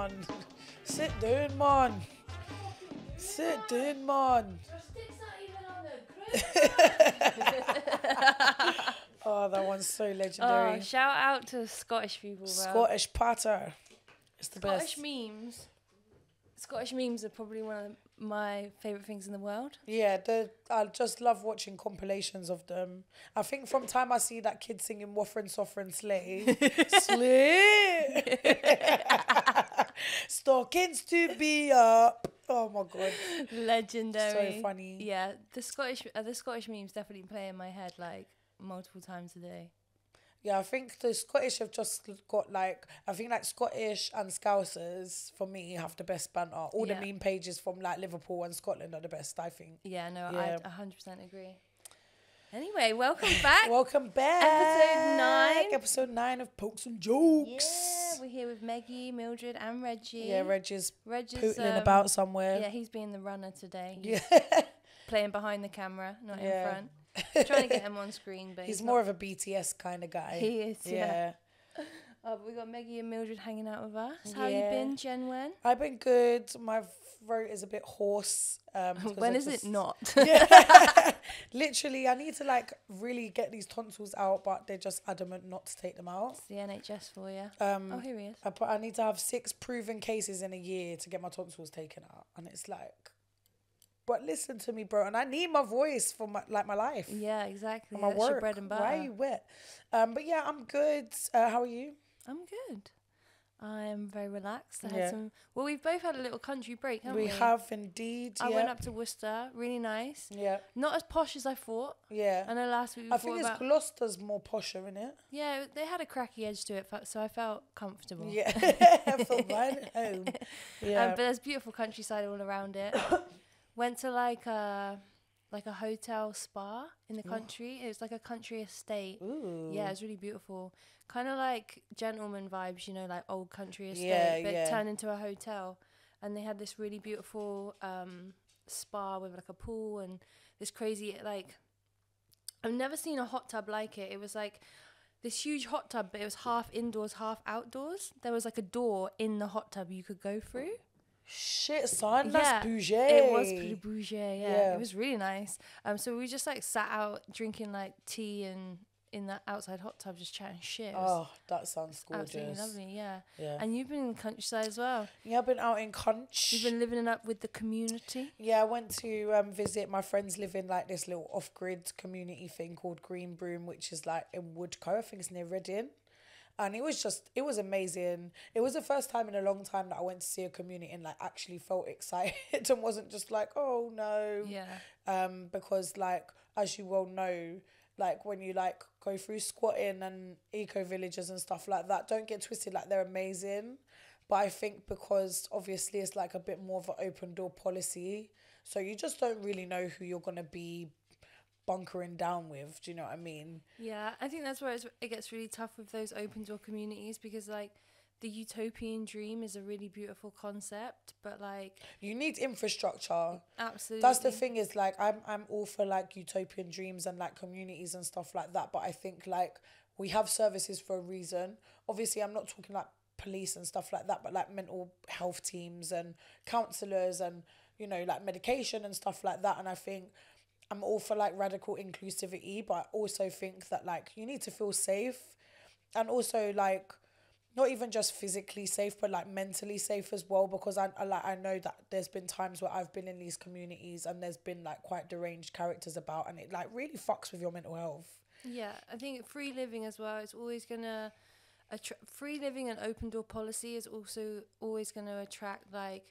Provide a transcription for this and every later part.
man. Sit down, man. Sit down, man. Oh, that one's so legendary. Oh, shout out to Scottish people, bro. Scottish patter. It's the Scottish best. memes. Scottish memes are probably one of my favourite things in the world. Yeah, I just love watching compilations of them. I think from time I see that kid singing Woffrin, Soffrin, Slay. Slay! Stockings to be up. Oh my God. Legendary. So funny. Yeah, the Scottish memes definitely play in my head like multiple times a day. Yeah, I think the Scottish have just got like, I think like Scottish and Scousers, for me, have the best banter. All the meme pages from like Liverpool and Scotland are the best, I think. Yeah, no, I 100% agree. Anyway, welcome back. Welcome back. Episode 9 of Pokes and Jokes. Yeah, we're here with Meggie, Mildred and Reggie. Yeah, Reggie's pootling about somewhere. Yeah, he's being the runner today. Yeah. Playing behind the camera, not in front. Trying to get him on screen, but he's more of a BTS kind of guy. He is, yeah. Oh, but we got Meggie and Mildred hanging out with us. How you been, Jen Wen? I've been good. My throat is a bit hoarse. When is it not? Yeah. Literally, I need to like really get these tonsils out, but they're just adamant not to take them out. It's the NHS for you. Oh, here he is. I need to have 6 proven cases in a year to get my tonsils taken out, and it's like, but listen to me, bro, and I need my voice for my life. Yeah, exactly. My That's work. your bread and butter. Why are you wet? But yeah, I'm good. How are you? I'm good. I'm very relaxed. I had we've both had a little country break, haven't we? We have indeed. I went up to Worcester, really nice. Yeah. Not as posh as I thought. Yeah. I know last week I think it's Gloucester's more posher, innit? Yeah, they had a cracky edge to it, so I felt comfortable. Yeah. I felt right at home. Yeah. But there's beautiful countryside all around it. Went to like a hotel spa in the country. It was like a country estate. Ooh. Yeah, it was really beautiful. Kind of like gentleman vibes, you know, like old country estate, but it turned into a hotel. And they had this really beautiful spa with like a pool and this crazy, like, I've never seen a hot tub like it. It was like this huge hot tub, but it was half indoors, half outdoors. There was like a door in the hot tub you could go through. Shit, son, that's bougie. It was pretty bougie, yeah. It was really nice. So we just like sat out drinking like tea and in that outside hot tub just chatting shit. Oh, that sounds gorgeous. Absolutely lovely, yeah. Yeah. And you've been in the countryside as well. Yeah, I've been out in Cunch. You've been living it up with the community. Yeah, I went to visit my friends live in like this little off-grid community thing called Green Broom, which is like in Woodcote. I think it's near Reading. And it was amazing. It was the first time in a long time that I went to see a community and like actually felt excited and wasn't just like, oh no. Yeah. Because like, as you well know, like when you like go through squatting and eco villages and stuff like that, don't get twisted, like they're amazing. But I think because obviously it's like a bit more of an open door policy. So you just don't really know who you're going to be bunkering down with, do you know what I mean? Yeah, I think that's where it gets really tough with those open door communities, because like the utopian dream is a really beautiful concept, but like you need infrastructure. Absolutely. That's the thing, is like I'm all for like utopian dreams and like communities and stuff like that, but I think like we have services for a reason. Obviously I'm not talking like police and stuff like that, but like mental health teams and counsellors and, you know, like medication and stuff like that. And I think I'm all for like radical inclusivity, but I also think that like you need to feel safe, and also like not even just physically safe, but like mentally safe as well, because I know that there's been times where I've been in these communities and there's been like quite deranged characters about, and it like really fucks with your mental health. Yeah, I think free living as well, it's always gonna free living and open door policy is also always gonna attract like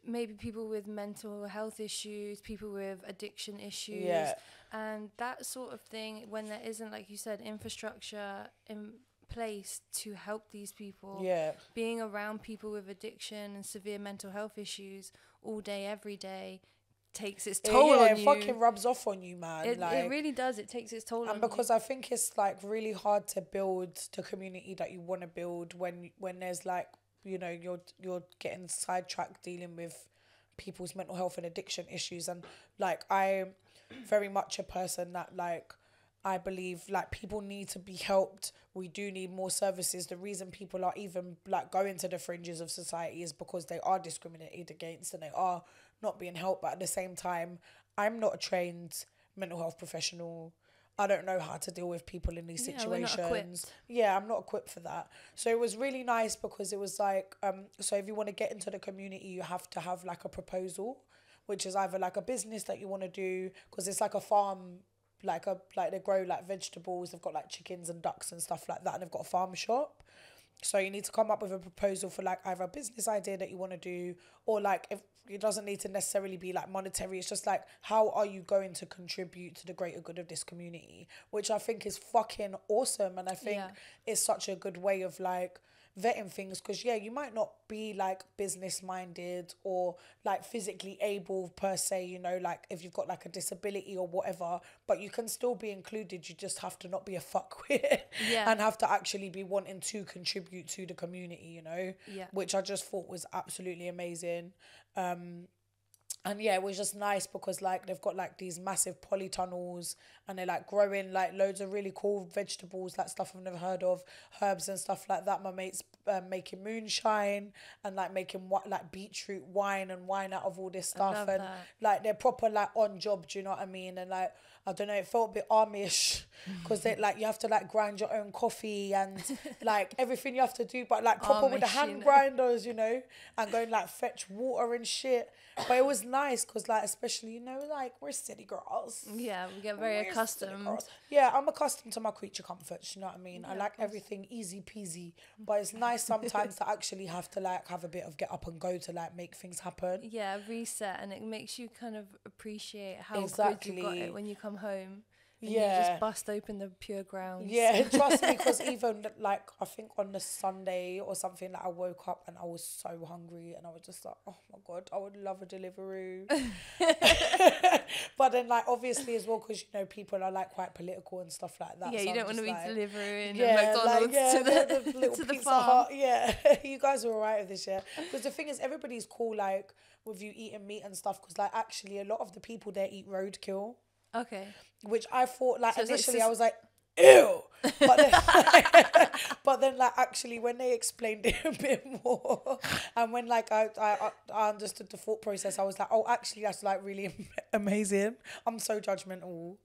maybe people with mental health issues, people with addiction issues, and that sort of thing, when there isn't, like you said, infrastructure in place to help these people. Being around people with addiction and severe mental health issues all day, every day, takes its toll on you. It fucking rubs off on you, man. It really does. It takes its toll on you. And because I think it's like really hard to build the community that you want to build when there's like, you know, you're getting sidetracked dealing with people's mental health and addiction issues. And like I'm very much a person that like I believe like people need to be helped. We do need more services. The reason people are even like going to the fringes of society is because they are discriminated against and they are not being helped. But at the same time, I'm not a trained mental health professional. I don't know how to deal with people in these situations. Yeah, I'm not equipped for that. So it was really nice because it was like, so if you want to get into the community, you have to have like a proposal, which is either like a business that you want to do, because it's like a farm, like they grow like vegetables, they've got like chickens and ducks and stuff like that, and they've got a farm shop. So you need to come up with a proposal for like either a business idea that you want to do, or like if it doesn't need to necessarily be like monetary. It's just like, how are you going to contribute to the greater good of this community, which I think is fucking awesome. And I think it's such a good way of like vetting things, because you might not be like business minded or like physically able per se, you know, like if you've got like a disability or whatever, but you can still be included. You just have to not be a fuckwit and have to actually be wanting to contribute to the community, you know, which I just thought was absolutely amazing. And it was just nice because like they've got like these massive polytunnels and they're like growing like loads of really cool vegetables, like stuff I've never heard of, herbs and stuff like that. My mate's making moonshine and like making like beetroot wine and wine out of all this stuff, and like they're proper like on job, do you know what I mean? And like, I don't know, it felt a bit Amish because they like, you have to like grind your own coffee and like everything you have to do, but like proper Amish, with the hand grinders, you know, and going like fetch water and shit. But it was nice because like, especially, you know, like we're city girls. Yeah, we get very accustomed. Yeah, I'm accustomed to my creature comforts, you know what I mean? I like everything easy peasy, but it's nice sometimes to actually have to like have a bit of get up and go to like make things happen. Yeah, reset, and it makes you kind of appreciate how good you got it when you come home. And you just bust open the pure grounds. Yeah, trust me, because even like I think on the Sunday or something, like I woke up and I was so hungry and I was just like, oh my God, I would love a Deliveroo. But then like obviously as well, because you know people are like quite political and stuff like that. Yeah, so you don't want to be delivering McDonald's to the little to the Pizza Hut. Yeah, you guys are alright with this, because the thing is everybody's cool like with you eating meat and stuff, because like actually a lot of the people there eat roadkill. Okay. Which I thought like so initially I was like, ew. But then, but then like actually when they explained it a bit more and when like I understood the thought process, I was like, oh, actually that's like really amazing. I'm so judgmental.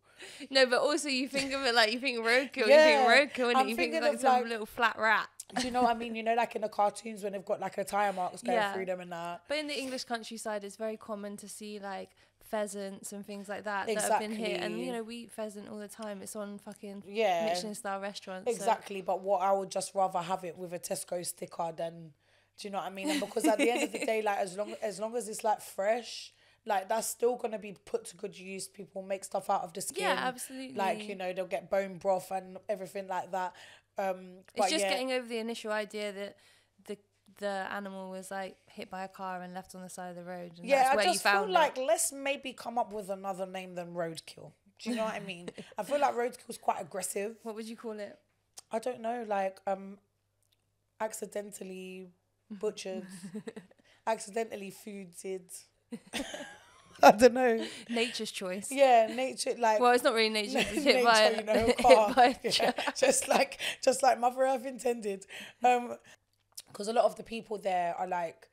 No, but also you think of it like you think roadkill, you think roadkill, and you think like some little flat rat. Do you know what I mean? You know, like in the cartoons when they've got like a tire marks going through them and that. But in the English countryside, it's very common to see like pheasants and things like that that have been here, and you know we eat pheasant all the time. It's on fucking Michelin star restaurants. Exactly, so. But what I would just rather have it with a Tesco sticker than, do you know what I mean? And because at the end of the day, like as long as it's like fresh, like that's still gonna be put to good use. People make stuff out of the skin. Yeah, absolutely. Like, you know, they'll get bone broth and everything like that. It's just getting over the initial idea that the animal was like hit by a car and left on the side of the road. And that's where I just feel like let's maybe come up with another name than roadkill. Do you know what I mean? I feel like roadkill is quite aggressive. What would you call it? I don't know, like accidentally butchered, accidentally fooded. I don't know. Nature's choice. Yeah, nature. Like, well, it's not really nature. It's hit by a, you know, a car. Just like Mother Earth intended. Because a lot of the people there are like,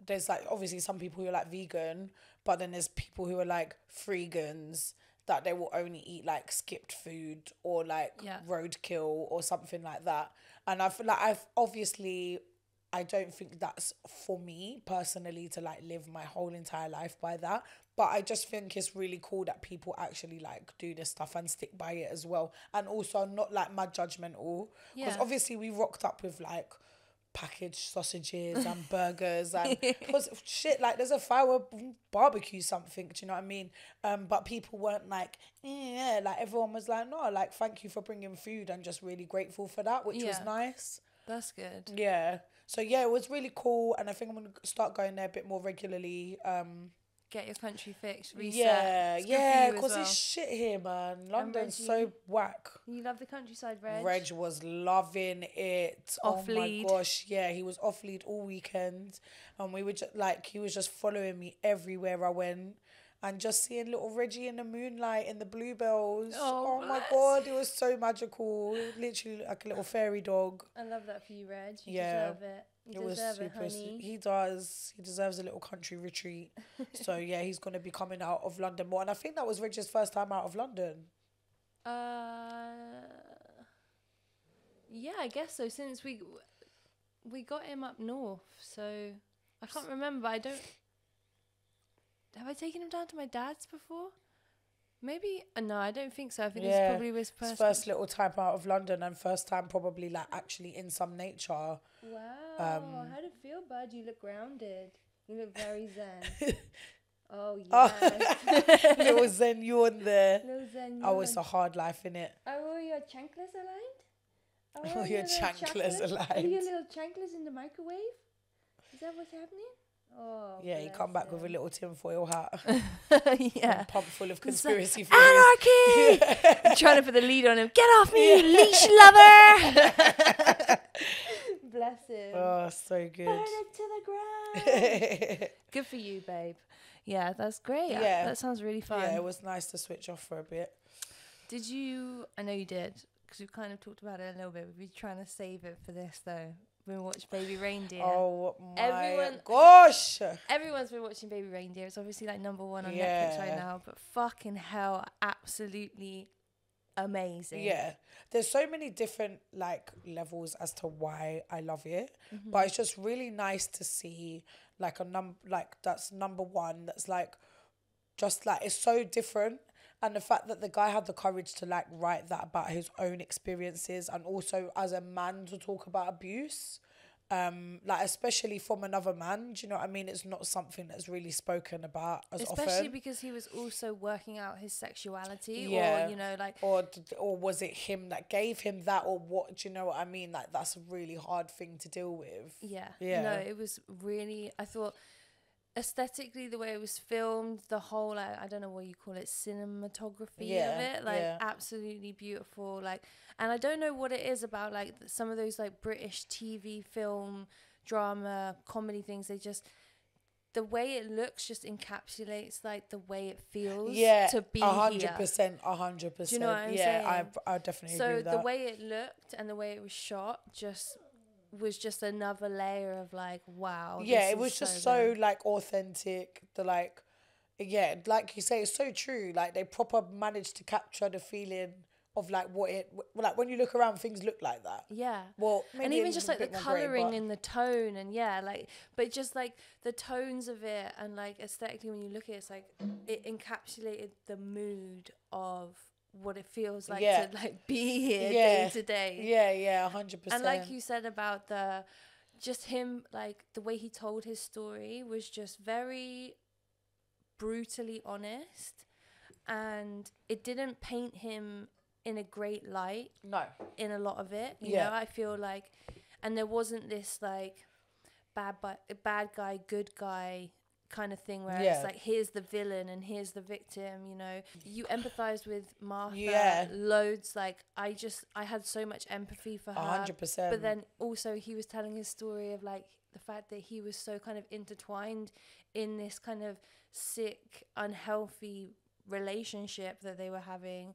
there's like obviously some people who are like vegan, but then there's people who are like freegans that they will only eat like skipped food or like roadkill or something like that. And I feel like I don't think that's for me personally to like live my whole entire life by that. But I just think it's really cool that people actually like do this stuff and stick by it as well. And also not like mad judgmental. Because obviously we rocked up with like packaged sausages and burgers and because shit, like there's a fire barbecue something, do you know what I mean? But people weren't like, like everyone was like, no, like thank you for bringing food and just really grateful for that, which was nice. That's good. Yeah. So yeah, it was really cool, and I think I'm gonna start going there a bit more regularly. Get your country fixed, reset. Yeah, because it's shit here, man. London's so whack. You love the countryside, Reg? Reg was loving it. Off lead. Oh my gosh, yeah, he was off lead all weekend, and we were just like, he was just following me everywhere I went. and just seeing little Reggie in the moonlight in the bluebells. Oh, Oh my bless. God, it was so magical. Literally like a little fairy dog. I love that for you, Reg. You Yeah. deserve it. You It was deserve it, super. honey. He does. He deserves a little country retreat. So yeah, he's gonna be coming out of London more, and I think that was Reggie's first time out of London. Yeah, I guess so. Since we got him up north, so I can't remember. I don't. Have I taken him down to my dad's before? Maybe. No, I don't think so. I think this is probably his his first little time out of London, and first time probably like actually in some nature. Wow. How did it feel, bud? You look grounded. You look very zen. Oh, yes. Little Zen yawn there. Little zen Oh, it's a hard life, innit? Oh, your chanclas aligned? Oh, your chanclas Are aligned. your little chanclas in the microwave? Is that what's happening? Oh, Yeah, you come back with a little tinfoil hat. yeah. And pump full of conspiracy theories. Anarchy! I'm trying to put the lead on him. Get off me, you leash lover! Bless him. Oh, so good. Burn it to the ground. Good for you, babe. Yeah, that's great. Yeah. That sounds really fun. Yeah, it was nice to switch off for a bit. Did you... I know you did, because we've kind of talked about it a little bit. We've been trying to save it for this, though. We watched Baby Reindeer. Oh, my gosh. Everyone's been watching Baby Reindeer. It's obviously like number one on Netflix right now. But fucking hell, absolutely amazing. Yeah. There's so many different like levels as to why I love it. But it's just really nice to see like that's number one. That's like just like it's so different. And the fact that the guy had the courage to like write that about his own experiences, and also as a man to talk about abuse, like especially from another man, do you know what I mean? It's not something that's really spoken about as Especially often. because he was also working out his sexuality, Yeah. or, you know, like... Or was it him that gave him that, or what, do you know what I mean? Like, that's a really hard thing to deal with. Yeah. Yeah. No, it was really... I thought... aesthetically, the way it was filmed, the whole, like, I don't know what you call it, cinematography of it, like, absolutely beautiful. Like, and I don't know what it is about, like, some of those, like, British TV, film, drama, comedy things, they just, the way it looks just encapsulates, like, the way it feels to be 100%, here. 100%. Do you know what I'm saying? Yeah, I definitely agree with that. So the way it looked and the way it was shot was just another layer of like, wow. Yeah, it was just so like authentic. The like you say, it's so true. Like they proper managed to capture the feeling of like what it like when you look around, things look like that. Yeah. Well, and even just like the colouring and the tone, and like, but just like the tones of it, and like aesthetically when you look at it, it's like it encapsulated the mood of what it feels like to like be here day to day. Yeah, 100%. And like you said about just him, like the way he told his story was just very brutally honest, and it didn't paint him in a great light. No. In a lot of it, you know, I feel like, and there wasn't this like bad guy, good guy kind of thing where it's like, here's the villain and here's the victim, you know. You empathize with Martha loads. Like I had so much empathy for her. 100%. But then also he was telling his story of like the fact that he was so kind of intertwined in this kind of sick, unhealthy relationship that they were having,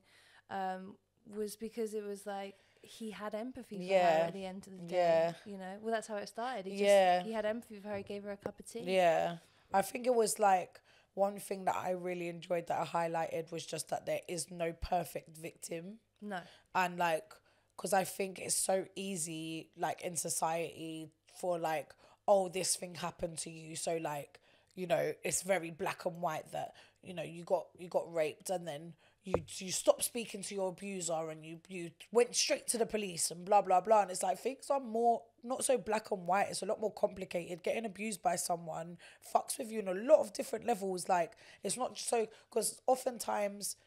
was because it was like he had empathy for her at the end of the day. You know, well, that's how it started. He had empathy for her. He gave her a cup of tea. Yeah. I think it was like one thing that I really enjoyed that I highlighted was just that there is no perfect victim. No. And like, because I think it's so easy, like in society, for like, oh, this thing happened to you. So like, you know, it's very black and white that, you know, you got raped and then you stopped speaking to your abuser and you went straight to the police and blah, blah, blah. And it's like, things are more, not so black and white. It's a lot more complicated. Getting abused by someone fucks with you on a lot of different levels. Like, it's not so, because oftentimes,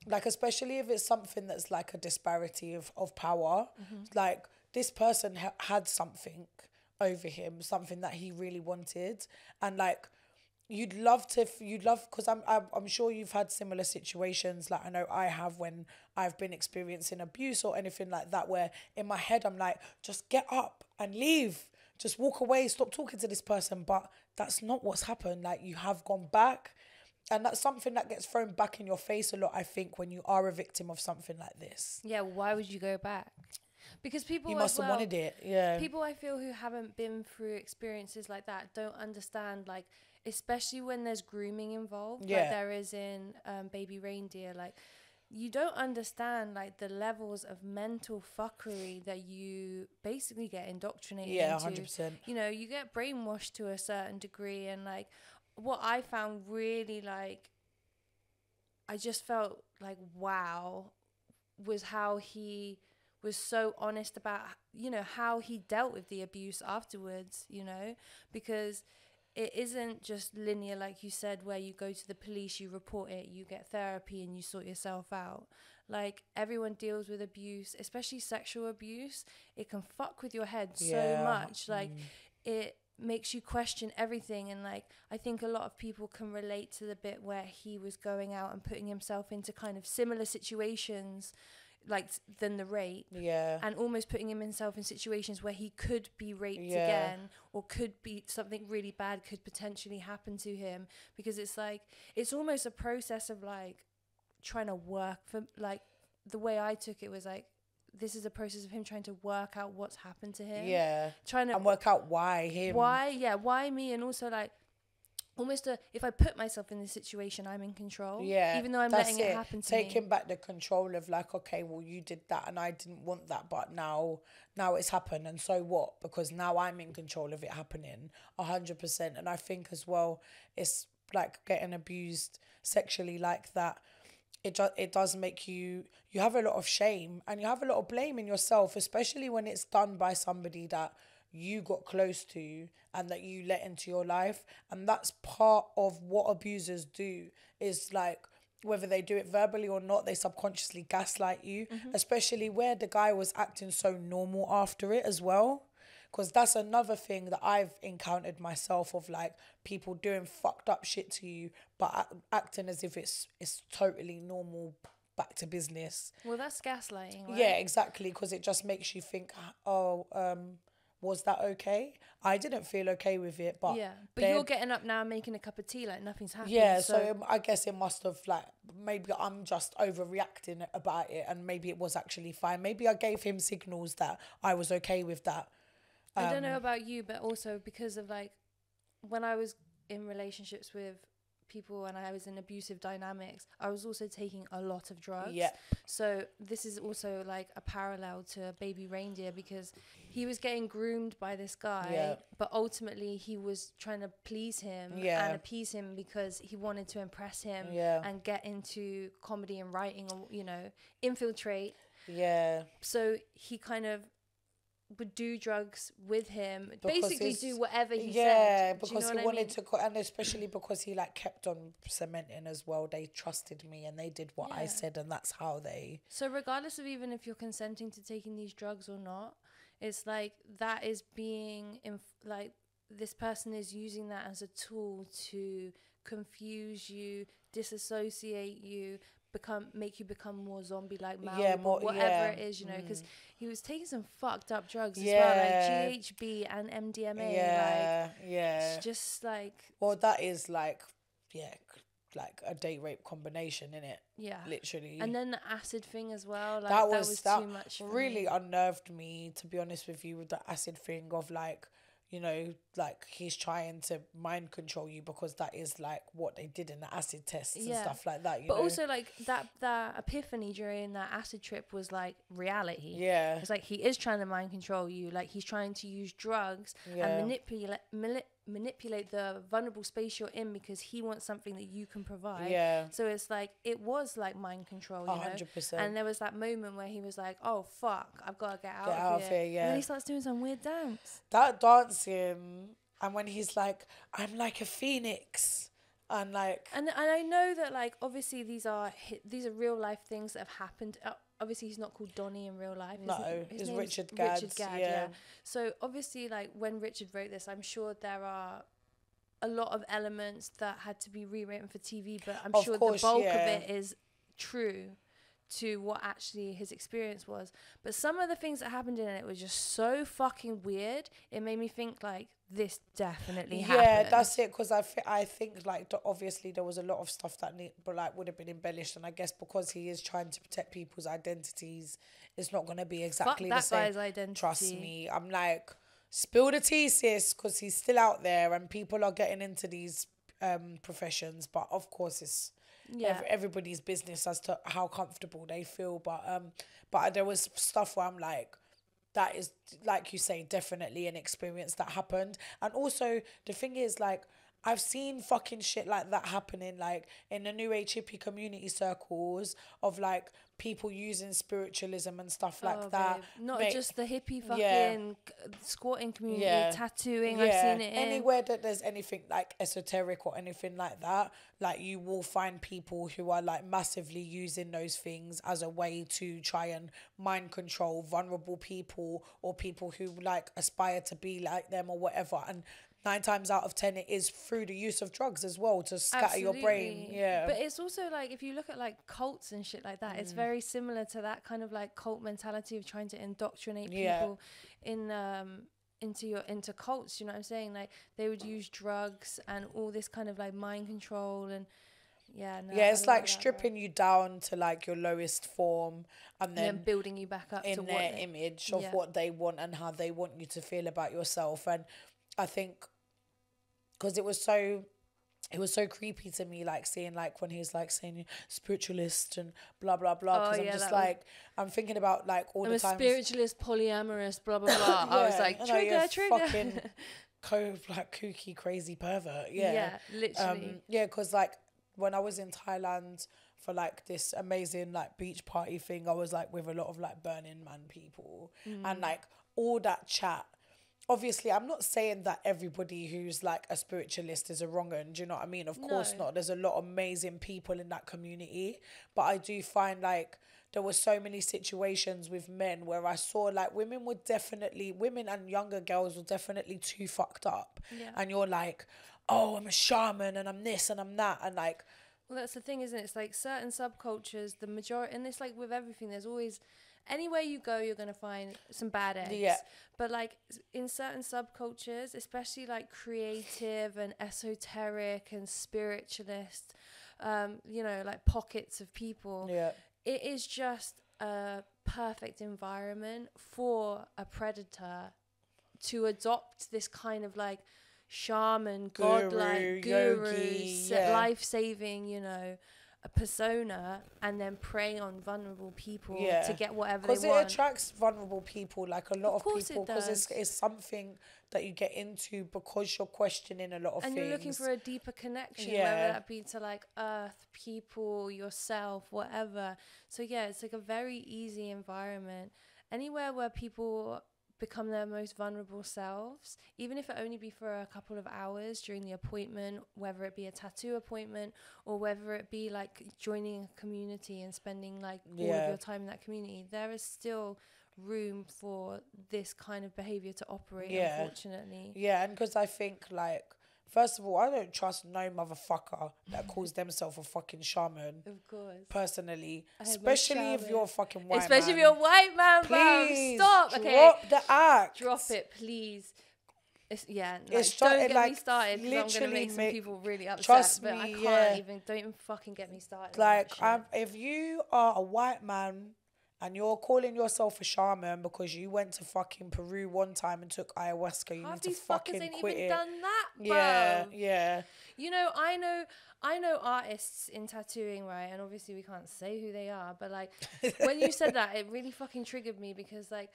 like, especially if it's something that's like a disparity of power, like this person had something over him, something that he really wanted. And like, you'd love, because I'm sure you've had similar situations, like I know I have when I've been experiencing abuse or anything like that, where in my head I'm like, just get up and leave, just walk away, stop talking to this person. But that's not what's happened. Like, you have gone back And that's something that gets thrown back in your face a lot, I think, when you are a victim of something like this. Yeah, why would you go back? Because people You must have wanted it, yeah. People I feel who haven't been through experiences like that don't understand, like, especially when there's grooming involved, like there is in Baby Reindeer, like, you don't understand, like, the levels of mental fuckery that you basically get indoctrinated into. 100%. You know, you get brainwashed to a certain degree, and, like, what I found really, like, I just felt like, wow, was how he was so honest about, you know, how he dealt with the abuse afterwards, you know, because it isn't just linear, like you said, where you go to the police, you report it, you get therapy and you sort yourself out. Like, everyone deals with abuse, especially sexual abuse. It can fuck with your head so much. Like, it makes you question everything. And, like, I think a lot of people can relate to the bit where he was going out and putting himself into kind of similar situations, like, than the rape, and almost putting himself in situations where he could be raped again, or could be something really bad could potentially happen to him, because it's like, it's almost a process of, like, trying to work for, like, the way I took it was like, this is a process of him trying to work out what's happened to him, trying to work out why me, and also, like, almost if I put myself in this situation, I'm in control. Yeah, even though I'm letting it happen to me. Taking back the control of, like, okay, well, you did that and I didn't want that, but now it's happened, and so what? Because now I'm in control of it happening 100%. And I think as well, it's like getting abused sexually like that. It does make you have a lot of shame and you have a lot of blame in yourself, especially when it's done by somebody that you got close to and that you let into your life. And that's part of what abusers do, is, like, whether they do it verbally or not, they subconsciously gaslight you, especially where the guy was acting so normal after it as well. Because that's another thing that I've encountered myself, of, like, people doing fucked up shit to you but acting as if it's totally normal, back to business. Well, that's gaslighting, right? Yeah, exactly, because it just makes you think, was that okay? I didn't feel okay with it, but but you're getting up now making a cup of tea like nothing's happened. Yeah, so I guess it must have, like, maybe I'm just overreacting about it, and maybe it was actually fine. Maybe I gave him signals that I was okay with that. I don't know about you, but also because of, like, when I was in relationships with people and I was in abusive dynamics, I was also taking a lot of drugs. Yeah. So this is also, like, a parallel to Baby Reindeer, because he was getting groomed by this guy, but ultimately he was trying to please him and appease him because he wanted to impress him and get into comedy and writing, or, you know, infiltrate. Yeah. So he kind of would do drugs with him, because basically do whatever he said. Yeah, because he wanted to, and especially because he, like, kept on cementing as well. They trusted me and they did what I said, and that's how they. So regardless of even if you're consenting to taking these drugs or not, it's like that is being like, this person is using that as a tool to confuse you, disassociate you, make you become more zombie-like, malleable, whatever it is, you know, because he was taking some fucked up drugs as well, like GHB and MDMA. It's just like, well, that is like a date rape combination, innit? Yeah, literally. And then the acid thing as well, like, that was too much. Really unnerved me, to be honest with you, with the acid thing of, like, you know, like, he's trying to mind control you, because that is, like, what they did in the acid tests and stuff like that. But also, like, that epiphany during that acid trip was, like, reality. Yeah. It's like, he is trying to mind control you. Like, he's trying to use drugs and manipulate the vulnerable space you're in, because he wants something that you can provide. Yeah. So it's like, it was like mind control, you 100%. And there was that moment where he was like, oh, fuck, I've got to get out of here. And then he starts doing some weird dance. That dancing, and when he's like, I'm like a phoenix. And, like... And I know that, like, obviously these are real life things that have happened. Obviously, he's not called Donnie in real life. No, it's Richard Gadd. Yeah. So, obviously, like, when Richard wrote this, I'm sure there are a lot of elements that had to be rewritten for TV, but I'm sure the bulk of it is true to what actually his experience was. But some of the things that happened in it were just so fucking weird. It made me think like, this definitely happened. Yeah, that's it. Because I think like obviously there was a lot of stuff that would have been embellished, and I guess because he is trying to protect people's identities, it's not gonna be exactly the same. Fuck that guy's identity. Trust me, I'm like, spill the tea, sis, because he's still out there and people are getting into these professions. But of course, it's everybody's business as to how comfortable they feel. But there was stuff where I'm like, that is, like you say, definitely an experience that happened. And also, the thing is, like, I've seen fucking shit like that happening, like, in the New Age hippie community circles of, like, people using spiritualism and stuff like that. Babe. Not just the hippie fucking squatting community, tattooing, I've seen it in. Anywhere that there's anything, like, esoteric or anything like that, like, you will find people who are, like, massively using those things as a way to try and mind control vulnerable people or people who, like, aspire to be like them or whatever. And 9 times out of 10 it is through the use of drugs as well to scatter your brain. Yeah, but it's also like, if you look at like cults and shit like that, it's very similar to that kind of like cult mentality of trying to indoctrinate people into cults. You know what I'm saying? Like, they would use drugs and all this kind of like mind control and it's like stripping you down to like your lowest form and then building you back up in to their image of what they want and how they want you to feel about yourself. And I think because it was so creepy to me, like seeing like when he's like saying spiritualist and blah blah blah, because I'm just like, I'm thinking about like all the times. I'm a spiritualist, polyamorous, blah blah blah. I was like, trigger. Fucking like kooky crazy pervert. Yeah, literally. Because like when I was in Thailand for like this amazing like beach party thing, I was like with a lot of like Burning Man people and like all that chat. Obviously, I'm not saying that everybody who's like a spiritualist is a wrong one. Do you know what I mean? Of course not. There's a lot of amazing people in that community. But I do find like there were so many situations with men where I saw like women and younger girls were definitely too fucked up. Yeah. And you're like, oh, I'm a shaman and I'm this and I'm that. And like... Well, that's the thing, isn't it? It's like certain subcultures, the majority... And it's like with everything, there's always... Anywhere you go, you're going to find some bad eggs. Yeah. But, like, in certain subcultures, especially, like, creative and esoteric and spiritualist, like, pockets of people, it is just a perfect environment for a predator to adopt this kind of, like, shaman, godlike, guru, life-saving, a persona, and then prey on vulnerable people to get whatever they want. Because it attracts vulnerable people, like a lot of people, because it's something that you get into because you're questioning a lot of things. And you're looking for a deeper connection, whether that be to like earth, people, yourself, whatever. So it's like a very easy environment. Anywhere where people become their most vulnerable selves, even if it only be for a couple of hours during the appointment, whether it be a tattoo appointment or whether it be like joining a community and spending like all of your time in that community, there is still room for this kind of behavior to operate, unfortunately. And because I think like, first of all, I don't trust no motherfucker that calls themselves a fucking shaman. Of course. Personally. Especially if you're a fucking white man. Especially if you're a white man, please, stop. Drop the act. Drop it, please. Don't get me started, because I'm going to make some people really upset. Trust but me, I can't even, don't even fucking get me started. Like, if you are a white man and you're calling yourself a shaman because you went to fucking Peru one time and took ayahuasca, you need to fucking quit it. Ain't even done that, bro. Yeah. I know artists in tattooing, right? And obviously we can't say who they are, but like when you said that, it really fucking triggered me, because like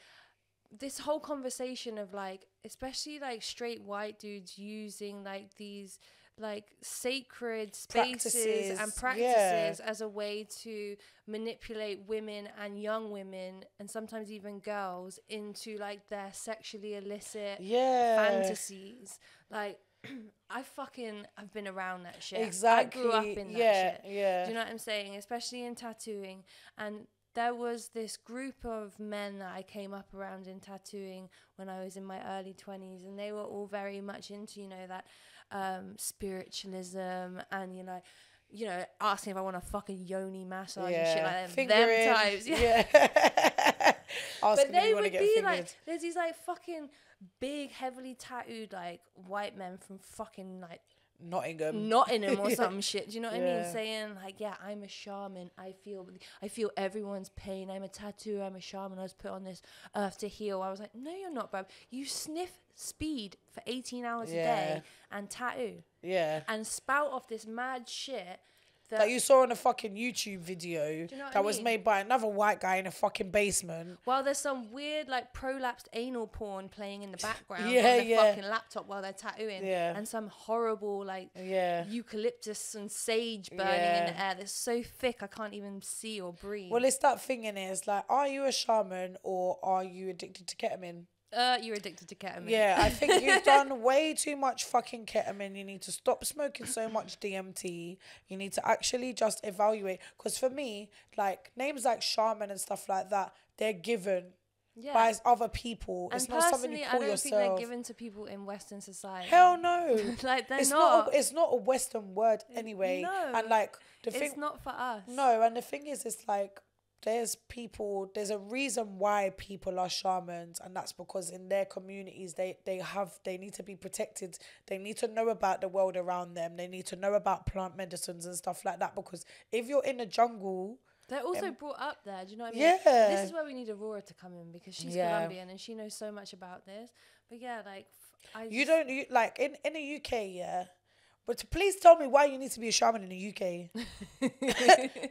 this whole conversation of like, especially like straight white dudes using like these like sacred spaces and practices as a way to manipulate women and young women, and sometimes even girls, into like their sexually illicit fantasies. Like I've been around that shit. Exactly. I grew up in that shit. Yeah. Do you know what I'm saying? Especially in tattooing. And there was this group of men that I came up around in tattooing when I was in my early 20s, and they were all very much into, that spiritualism and, you know, asking if I want a fucking yoni massage Yeah. and shit like that. Fingering. Them types. Yeah. Asking But if they you wanna would get be fingered. like, there's these like fucking big, heavily tattooed like white men from fucking like Nottingham or some shit. Do you know what I mean? Yeah. Saying like, yeah, I'm a shaman. I feel everyone's pain. I'm a tattooer. I'm a shaman. I was put on this earth to heal. I was like, no, you're not, bruv. You sniff speed for 18 hours a day and tattoo. Yeah. And spout off this mad shit. That you saw in a fucking YouTube video you know that was made by another white guy in a fucking basement. While there's some weird like prolapsed anal porn playing in the background on Yeah, their yeah. fucking laptop while they're tattooing. Yeah. And some horrible like Yeah. eucalyptus and sage burning in the air that's so thick I can't even see or breathe. Well, it's that thing in it. It's like, are you a shaman or are you addicted to ketamine? You're addicted to ketamine. Yeah, I think you've done way too much fucking ketamine. You need to stop smoking so much DMT. You need to actually just evaluate. Because for me, like, names like shaman and stuff like that, they're given by other people. And it's not something you call I don't yourself. think they're given to people in Western society. Hell no. Like, they're it's not. It's not a Western word anyway. No. And, like, it's not for us. No, and the thing is, it's like, there's a reason why people are shamans, and that's because in their communities they need to be protected. They need to know about the world around them. They need to know about plant medicines and stuff like that, because if you're in the jungle, they're also brought up there. Do you know what I mean? Yeah. This is where we need Aurora to come in, because she's Colombian and she knows so much about this. But yeah, like like in the UK, yeah. But please tell me why you need to be a shaman in the UK.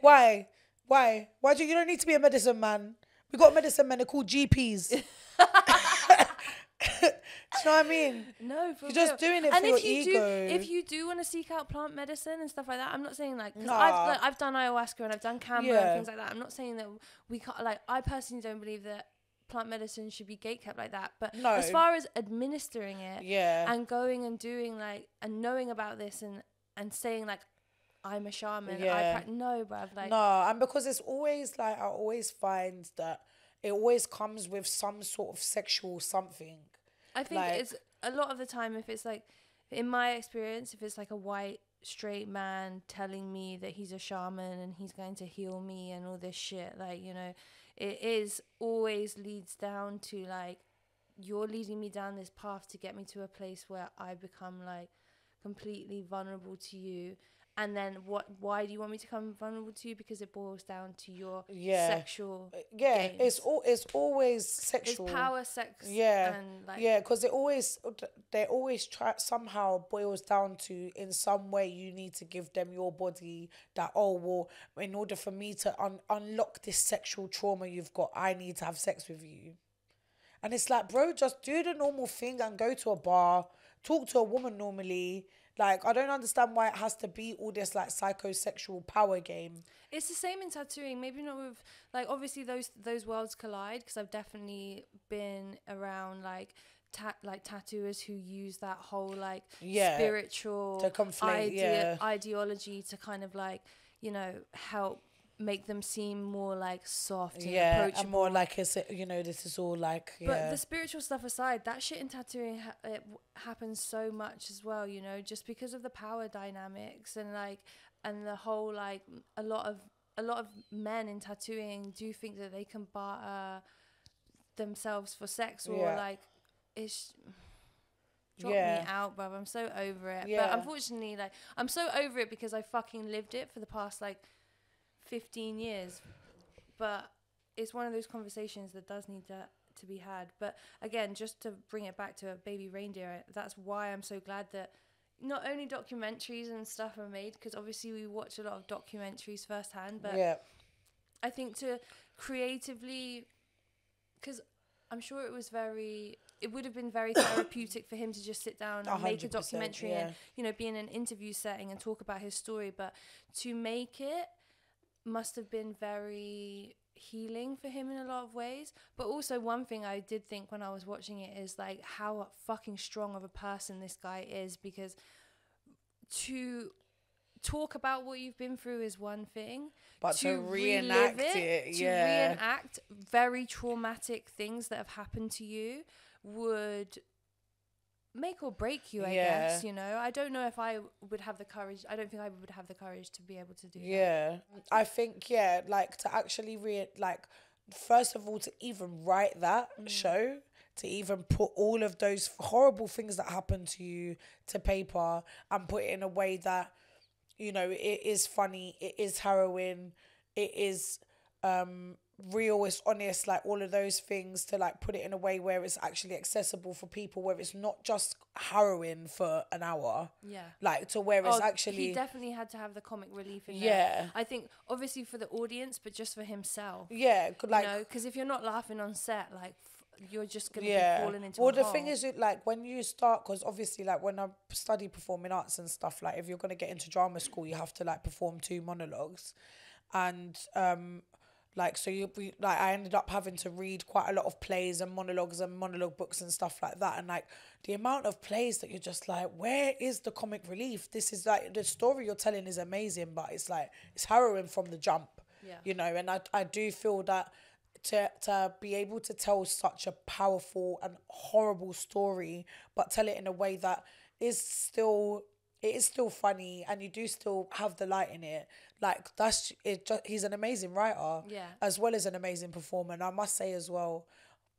Why? Why do you don't need to be a medicine man? We got medicine men, they're called GPs. Do you know what I mean? No, for you're real. just doing it for your ego. If you do want to seek out plant medicine and stuff like that, I'm not saying like, because Nah. I've done ayahuasca and I've done Canva and things like that. I'm not saying that we can't, like, I personally don't believe that plant medicine should be gatekept like that. But as far as administering it and going and doing like, and knowing about this and saying like, I'm a shaman. No, bruv. Like, no, and because it's always like, I always find that it always comes with some sort of sexual something. I think it's a lot of the time, if it's like, in my experience, if it's like a white straight man telling me that he's a shaman and he's going to heal me and all this shit, like, you know, it is always leads down to like, you're leading me down this path to get me to a place where I become like completely vulnerable to you. And then why do you want me to come vulnerable to you? Because it boils down to your sexual gains. It's always sexual. It's power, sex. And like, because they always try, somehow boils down to, in some way you need to give them your body, that, oh well, in order for me to unlock this sexual trauma you've got, I need to have sex with you. And it's like, bro, just do the normal thing and go to a bar, talk to a woman normally. Like, I don't understand why it has to be all this, like, psychosexual power game. It's the same in tattooing. Maybe not with, like, obviously those worlds collide, because I've definitely been around, like, tattooers who use that whole, like, spiritual to conflate, ideology to kind of, like, you know, help make them seem more like soft and approachable. And more like, you know, this is all like, But the spiritual stuff aside, that shit in tattooing it happens so much as well, you know, just because of the power dynamics and like, and the whole, like, a lot of men in tattooing do think that they can barter themselves for sex, or like, it's drop me out, bruv. I'm so over it. But unfortunately, like, I'm so over it because I fucking lived it for the past like 15 years. But it's one of those conversations that does need to be had. But again, just to bring it back to a baby reindeer, that's why I'm so glad that not only documentaries and stuff are made, because obviously we watch a lot of documentaries firsthand, but I think to creatively, because I'm sure it would have been very therapeutic for him to just sit down and make a documentary and, you know, be in an interview setting and talk about his story. But to make it must have been very healing for him in a lot of ways. But also, one thing I did think when I was watching it is like how fucking strong of a person this guy is, because to talk about what you've been through is one thing, but to reenact it, to reenact very traumatic things that have happened to you would make or break you, I Yeah. guess, you know. I don't know if I would have the courage. I don't think I would have the courage to be able to do that. Yeah. I think, yeah, like to actually first of all, to even write that show, to even put all of those horrible things that happen to you to paper and put it in a way that, you know, it is funny, it is harrowing, it is real, it's honest, like all of those things, to like put it in a way where it's actually accessible for people, where it's not just harrowing for an hour. Yeah. Like to where it's actually... He definitely had to have the comic relief in there. Yeah. I think obviously for the audience, but just for himself. Yeah. Like, you know, because if you're not laughing on set, like you're just going to be falling into well, a the hole. thing is, like when you start, because obviously like when I study performing arts and stuff, like if you're going to get into drama school, you have to like perform 2 monologues. And like, so I ended up having to read quite a lot of plays and monologues and monologue books and stuff like that. And like the amount of plays that you're just like, where is the comic relief? This is like, the story you're telling is amazing, but it's like, it's harrowing from the jump, you know? And I do feel that to be able to tell such a powerful and horrible story, but tell it in a way that is still... it is still funny, and you do still have the light in it. Like that's it. He's an amazing writer, as well as an amazing performer. And I must say as well,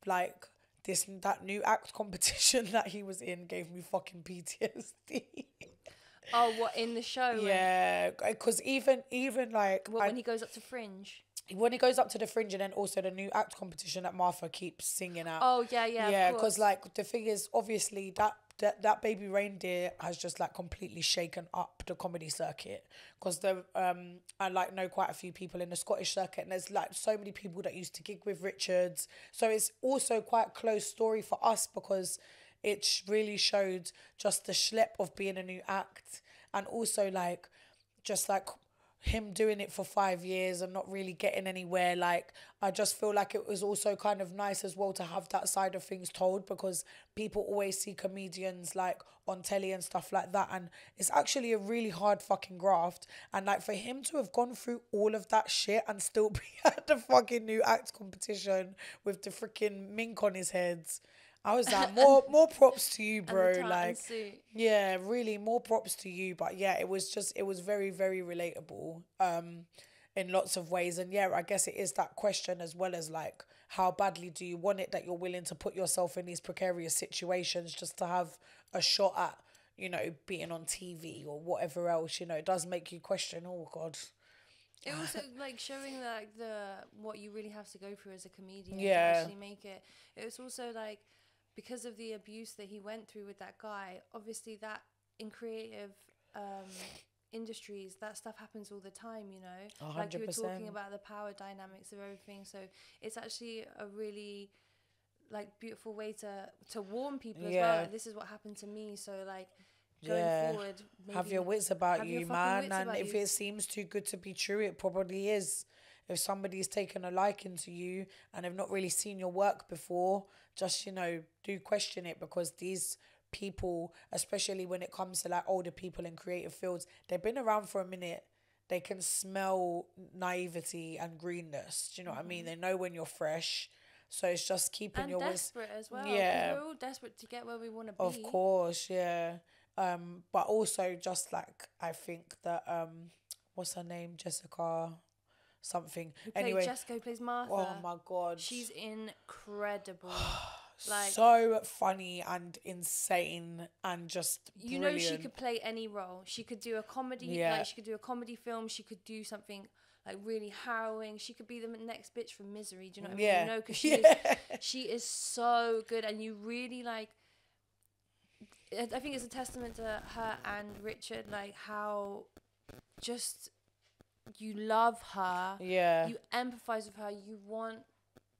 like that new act competition that he was in gave me fucking PTSD. Oh, what, in the show? Yeah, because even like when he goes up to Fringe. When he goes up to the Fringe, and then also the new act competition that Martha keeps singing at. Oh yeah, yeah. Because like the thing is, obviously that baby reindeer has just like completely shaken up the comedy circuit. Because I like know quite a few people in the Scottish circuit, and there's like so many people that used to gig with Richards. So it's also quite a close story for us, because it really showed just the schlep of being a new act, and also like just like him doing it for 5 years and not really getting anywhere. Like I just feel like it was also kind of nice as well to have that side of things told, because people always see comedians like on telly and stuff like that, and it's actually a really hard fucking graft. And like for him to have gone through all of that shit and still be at the fucking new act competition with the freaking mink on his head, I was like, more props to you, bro. Like, yeah, really, more props to you. But yeah, it was very, very relatable in lots of ways. And yeah, I guess it is that question, as well as like, how badly do you want it, that you're willing to put yourself in these precarious situations just to have a shot at, you know, being on TV or whatever else. You know, it does make you question, oh God. It also like showing like what you really have to go through as a comedian to actually make it. It was also like, because of the abuse that he went through with that guy, obviously that in creative industries, that stuff happens all the time, you know. 100%. Like you were talking about the power dynamics of everything. So it's actually a really like beautiful way to warn people as well. Like, this is what happened to me. So like going forward, maybe have your wits about you, man. And if it seems too good to be true, it probably is. If somebody's taken a liking to you and have not really seen your work before, just, you know, do question it, because these people, especially when it comes to like older people in creative fields, they've been around for a minute. They can smell naivety and greenness. Do you know what I mean? They know when you're fresh. So it's just keeping and your desperate as well. Yeah. We're all desperate to get where we want to be. Of course, yeah. But also just like, I think that, what's her name? Jessica... something. Anyway, Jessica, who plays Martha. Oh my God, she's incredible. Like, so funny and insane and just brilliant. You know, she could play any role. She could do a comedy, like she could do a comedy film. She could do something like really harrowing. She could be the next bitch from Misery. Do you know what I mean? You know, because she is so good, and you really like. I think it's a testament to her and Richard, like how just. You love her. Yeah. You empathize with her. You want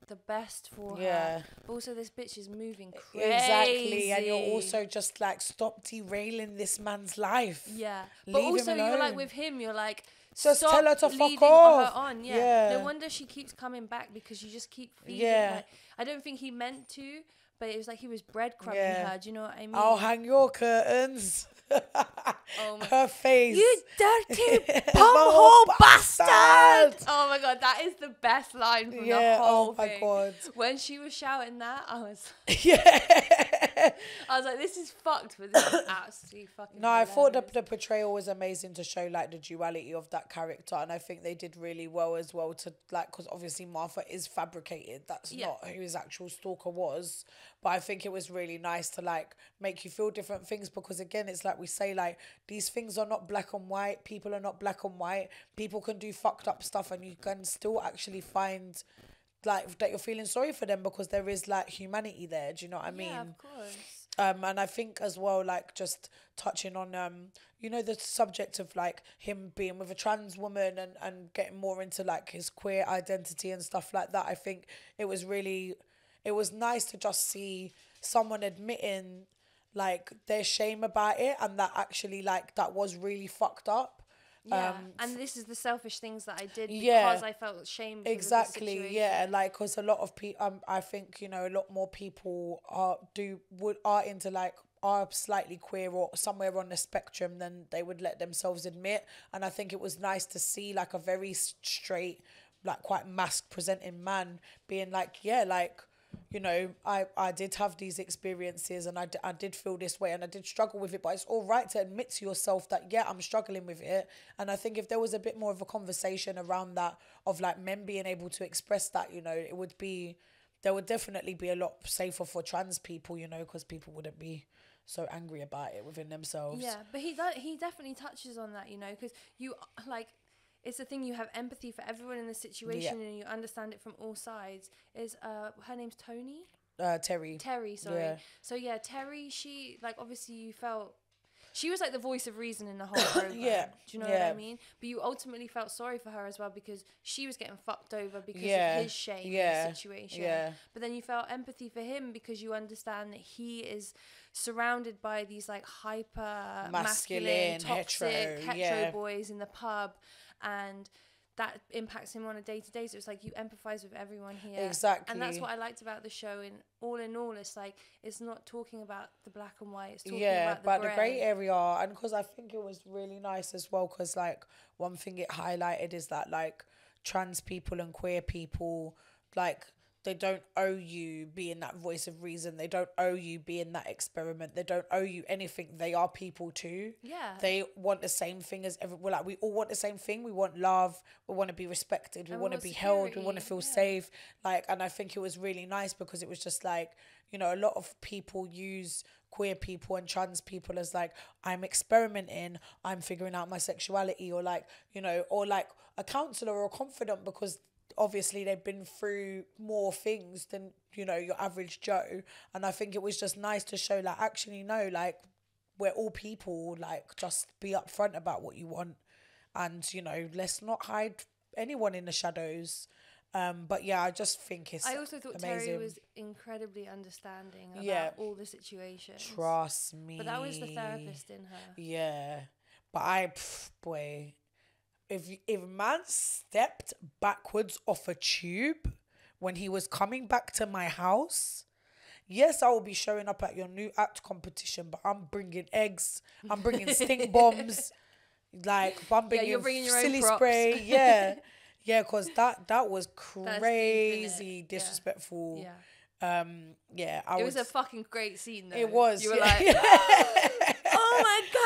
the best for her. But also, this bitch is moving crazy. Exactly. And you're also just like, stop derailing this man's life. Yeah. But also, you're like, with him, you're like, just stop tell her to leading fuck off. her on. Yeah. No wonder she keeps coming back, because you just keep feeding. Like, I don't think he meant to, but it was like he was breadcrumbing her. Do you know what I mean? I'll hang your curtains. Oh my, her face. you dirty bumhole bumhole bastard! Oh my god, that is the best line from the whole thing. Oh my god. When she was shouting that, I was I was like, this is fucked, but this is absolutely fucking No, hilarious. I thought the portrayal was amazing to show like the duality of that character, and I think they did really well as well to like, because obviously Martha is fabricated. That's not who his actual stalker was, but I think it was really nice to like make you feel different things, because again, it's like we say, like, these things are not black and white. People are not black and white. People can do fucked up stuff, and you can still actually find like that you're feeling sorry for them, because there is like humanity there. Do you know what I mean? Yeah, of course. And I think as well, like, just touching on you know, the subject of like him being with a trans woman and getting more into like his queer identity and stuff like that. I think it was nice to just see someone admitting like their shame about it, and that actually like that was really fucked up. Yeah, and this is the selfish things that I did because I felt shame. Exactly. Of the Yeah, like, because a lot of people, I think, you know, a lot more people are into like are slightly queer or somewhere on the spectrum than they would let themselves admit. And I think it was nice to see like a very straight, like quite masc presenting man being like, yeah, like, you know, I did have these experiences, and I did feel this way, and I did struggle with it, but it's all right to admit to yourself that, yeah, I'm struggling with it. And I think if there was a bit more of a conversation around that, of like men being able to express that, you know, there would definitely be a lot safer for trans people, you know, because people wouldn't be so angry about it within themselves. Yeah, but he definitely touches on that, you know, because you like, it's the thing, you have empathy for everyone in the situation, and you understand it from all sides. Her name's Tony? Terry, sorry. Yeah. So yeah, Terry, she, like, obviously you felt, she was like the voice of reason in the whole program. Do you know what I mean? But you ultimately felt sorry for her as well, because she was getting fucked over because of his shame in the situation. Yeah. But then you felt empathy for him because you understand that he is surrounded by these like hyper masculine toxic hetero boys in the pub, and that impacts him on a day-to-day. So it's like you empathize with everyone here. Exactly. And that's what I liked about the show. In all, it's like, it's not talking about the black and white. It's talking about the grey area. And because I think it was really nice as well, because like one thing it highlighted is that like trans people and queer people, like, they don't owe you being that voice of reason. They don't owe you being that experiment. They don't owe you anything. They are people too. Yeah. They want the same thing as everyone. Like, we all want the same thing. We want love. We want to be respected. We want to be held. We want to feel safe. Like, and I think it was really nice, because it was just like, you know, a lot of people use queer people and trans people as like, I'm experimenting, I'm figuring out my sexuality, or like, you know, or like a counselor or a confidant, because obviously they've been through more things than, you know, your average Joe. And I think it was just nice to show like, actually, no, like, we're all people. Like, just be upfront about what you want, and, you know, let's not hide anyone in the shadows. But yeah, I just think it's I also thought amazing. Terry was incredibly understanding about all the situations. Trust me. But that was the therapist in her. Yeah. But boy, if man stepped backwards off a tube when he was coming back to my house, yes, I will be showing up at your new act competition, but I'm bringing eggs, I'm bringing stink bombs, like, I'm bringing you're bringing your silly own props. spray. Yeah, because that was crazy disrespectful. It was a fucking great scene though. It was. You were like, oh my god,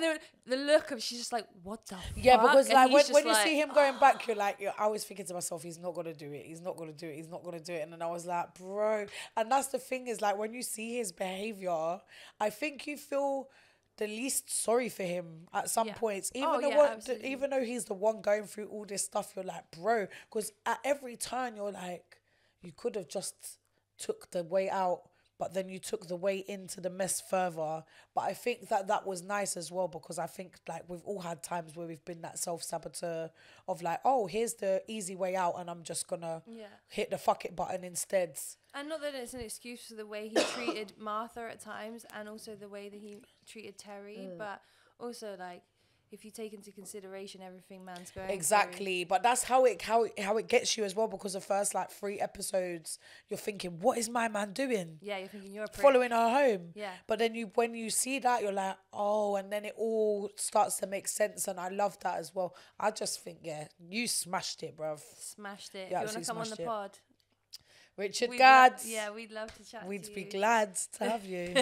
I'm the look of, she's just like, what the fuck? Yeah, because and like when you see him going back, you're like, I was thinking to myself, he's not gonna do it. He's not gonna do it. He's not gonna do it. And then I was like, bro. And that's the thing, is like, when you see his behavior, I think you feel the least sorry for him at some points. Even though he's the one going through all this stuff, you're like, bro. Because at every turn, you're like, you could have just took the way out, but then you took the way into the mess further. But I think that was nice as well, because I think like we've all had times where we've been that self-saboteur of like, oh, here's the easy way out, and I'm just gonna hit the fuck it button instead. And not that it's an excuse for the way he treated Martha at times, and also the way that he treated Terry, but also like, if you take into consideration everything man's going Exactly, but that's how it gets you as well, because the first like 3 episodes you're thinking, what is my man doing? Yeah, you're thinking you're a prick. Following her home. Yeah. But then when you see that, you're like, oh, and then it all starts to make sense, and I love that as well. I just think, yeah, you smashed it, bruv. Smashed it. Yeah, if you want to come on the pod, Richard we'd Gads. we'd love to chat to you. We'd be glad to have you.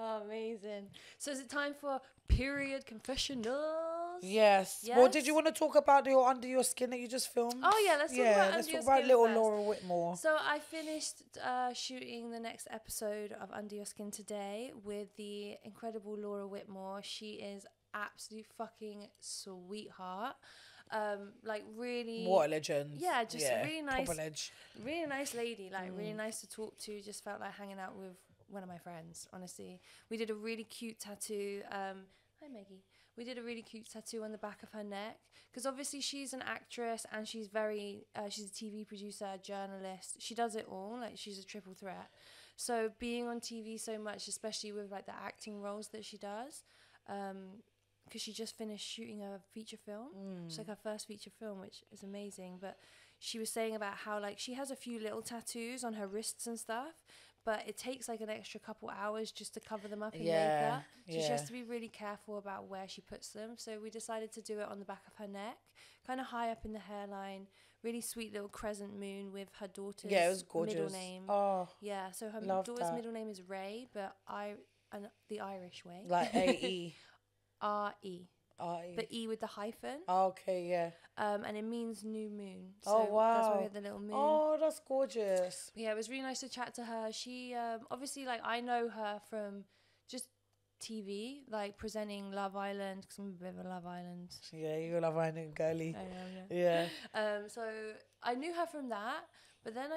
Oh, amazing. So is it time for period confessionals? Yes. Well, did you want to talk about your Under Your Skin that you just filmed? Oh, yeah, let's talk about little first. Laura Whitmore. So I finished shooting the next episode of Under Your Skin today with the incredible Laura Whitmore. She is absolute fucking sweetheart. Like really, what a legend. Yeah, just really nice, really nice lady. Like really nice to talk to. Just felt like hanging out with one of my friends. Honestly, we did a really cute tattoo. Hi Meggie. We did a really cute tattoo on the back of her neck, because obviously she's an actress and she's she's a TV producer, journalist. She does it all. Like she's a triple threat. So being on TV so much, especially with like the acting roles that she does, because she just finished shooting a feature film. It's like her first feature film, which is amazing. But she was saying about how like she has a few little tattoos on her wrists and stuff, but it takes like an extra couple hours just to cover them up in makeup. So she has to be really careful about where she puts them. So we decided to do it on the back of her neck, kind of high up in the hairline. Really sweet little crescent moon with her daughter's it was gorgeous. middle name. Oh, yeah. So her daughter's middle name is Ray, but the Irish way. Like A-E. R-E. R-E. The E with the hyphen. Okay, yeah. And it means new moon. So oh, wow. That's why we had the little moon. Oh, that's gorgeous. Yeah, it was really nice to chat to her. She, obviously, like, I know her from just TV, like, presenting Love Island, because I'm a bit of a Love Island. Yeah, you're a Love Island girly. I know, yeah. So I knew her from that, but then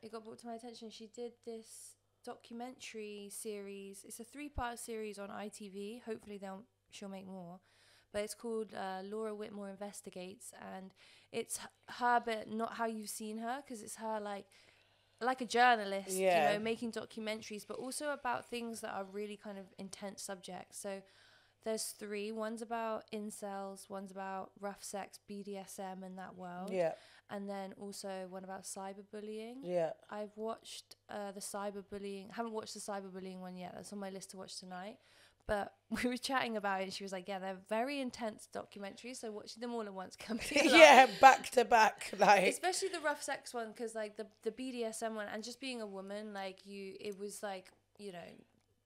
it got brought to my attention. She did this documentary series. It's a 3-part series on ITV. Hopefully she'll make more, but it's called Laura Whitmore Investigates, and it's her, but not how you've seen her, because it's her like a journalist, you know, making documentaries, but also about things that are really kind of intense subjects. So there's 3. One's about incels, one's about rough sex, BDSM and that world. Yeah. And then also one about cyberbullying. Yeah. I've watched the cyberbullying. Haven't watched the cyberbullying one yet. That's on my list to watch tonight. But we were chatting about it, and she was like, yeah, they're very intense documentaries, so watching them all at once can be yeah, back to back. Like, especially the rough sex one, because like the BDSM one, and just being a woman, like it was like, you know,